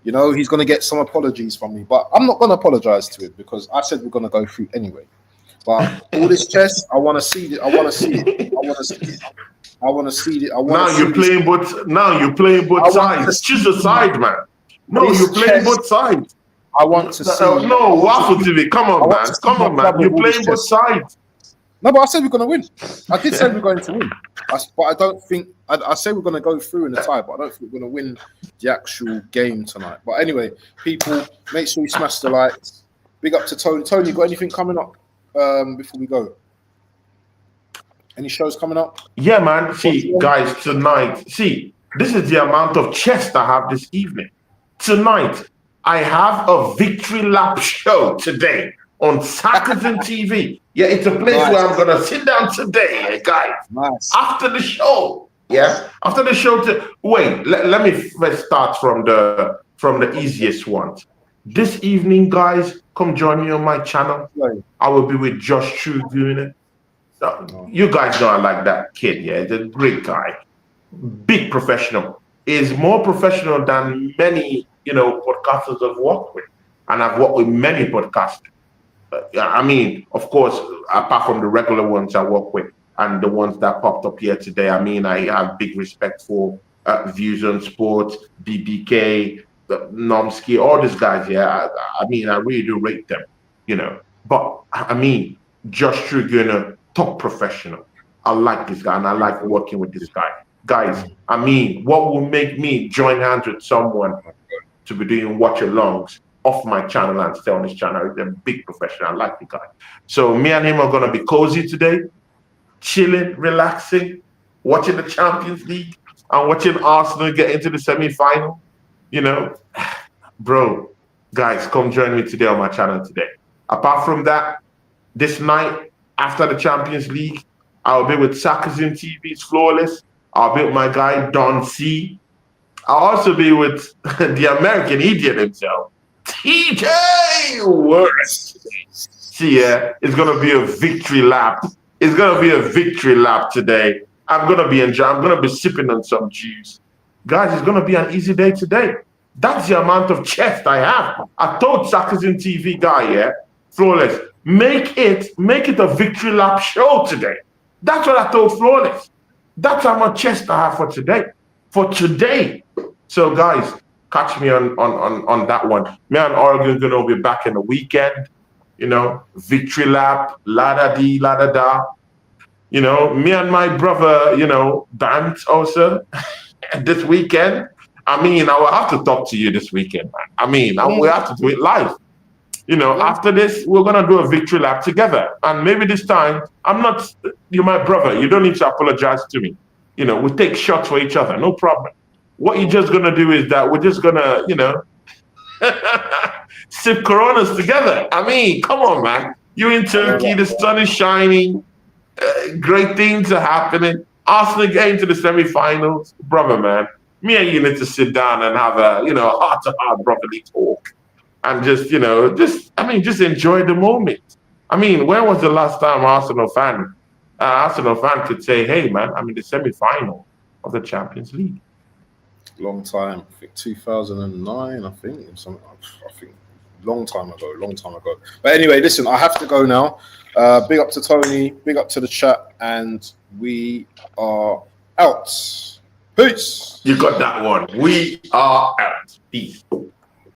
he's going to get some apologies from me. But I'm not going to apologize to him because I said we're going to go through anyway. But all this chess, I want to see it. I want to see it.
Now you're playing both sides. Choose a side, man. No, you're playing both sides.
I want to see.
No, waffle TV. Come on, man. You're playing both sides.
No, but I said we're going to win. I did say we're going to win. But I don't think... I say we're going to go through in the tie, but I don't think we're going to win the actual game tonight. But anyway, people, make sure you smash the likes. Big up to Tony. Tony, you got anything coming up before we go? Any shows coming up?
Yeah, man. See, guys, tonight... See, this is the amount of chest I have this evening. Tonight, I have a victory lap show today on Sackers TV. Yeah, it's a place
Nice.
where I'm gonna sit down today, guys.
Nice.
After the show. Yeah. After the show let me first start from the easiest ones. This evening, guys, come join me on my channel. I will be with Josh True Gooner. You guys know I like that kid, yeah. He's a great guy. Big professional. Is more professional than many, podcasters I've worked with. And I've worked with many podcasters. I mean, of course, apart from the regular ones I work with and the ones that popped up here today, I mean, I have big respect for Views on Sports, BBK, Nomsky, all these guys. Yeah, I mean, I really do rate them, But I mean, Josh Trigger, top professional. I like this guy and I like working with this guy. Guys, I mean, what will make me join hands with someone to be doing watch-alongs off my channel and stay on his channel? He's a big professional. I like the guy. So me and him are going to be cozy today, chilling, relaxing, watching the Champions League and watching Arsenal get into the semi-final. Bro, guys, come join me today on my channel today. Apart from that, this night, after the Champions League, I'll be with Sarkazin TV's Flawless. I'll be with my guy, Don C. I'll also be with the American idiot himself, TJ Worth. See, it's going to be a victory lap. It's going to be a victory lap today. I'm going to be enjoying. I'm going to be sipping on some juice. Guys, it's going to be an easy day today. That's the amount of chest I have. I told Sarkazin TV guy, Flawless, make it a victory lap show today. That's what I told Flawless. That's how much chest I have for today. For today. So guys, catch me on that one. Me and Oregon gonna be back in the weekend. Victory lap, la-da-dee, la-da-da. Me and my brother, dance also this weekend. I mean, I will have to talk to you this weekend, man. I mean, we have to do it live. After this, we're going to do a victory lap together. And maybe this time, you're my brother. You don't need to apologize to me. We take shots for each other. No problem. What you're just going to do is that we're just going to, sip Coronas together. I mean, come on, man. You're in Turkey. The sun is shining. Great things are happening. Arsenal getting to the semi-finals. Brother, man. Me and you need to sit down and have a, heart-to-heart brotherly talk. And just enjoy the moment. I mean, when was the last time Arsenal fan could say, hey, man, I'm in the semi-final of the Champions League?
Long time. I think 2009, I think. Long time ago. But anyway, listen, I have to go now. Big up to Tony. Big up to the chat. And we are out. Peace.
You got that one. We are out. Peace.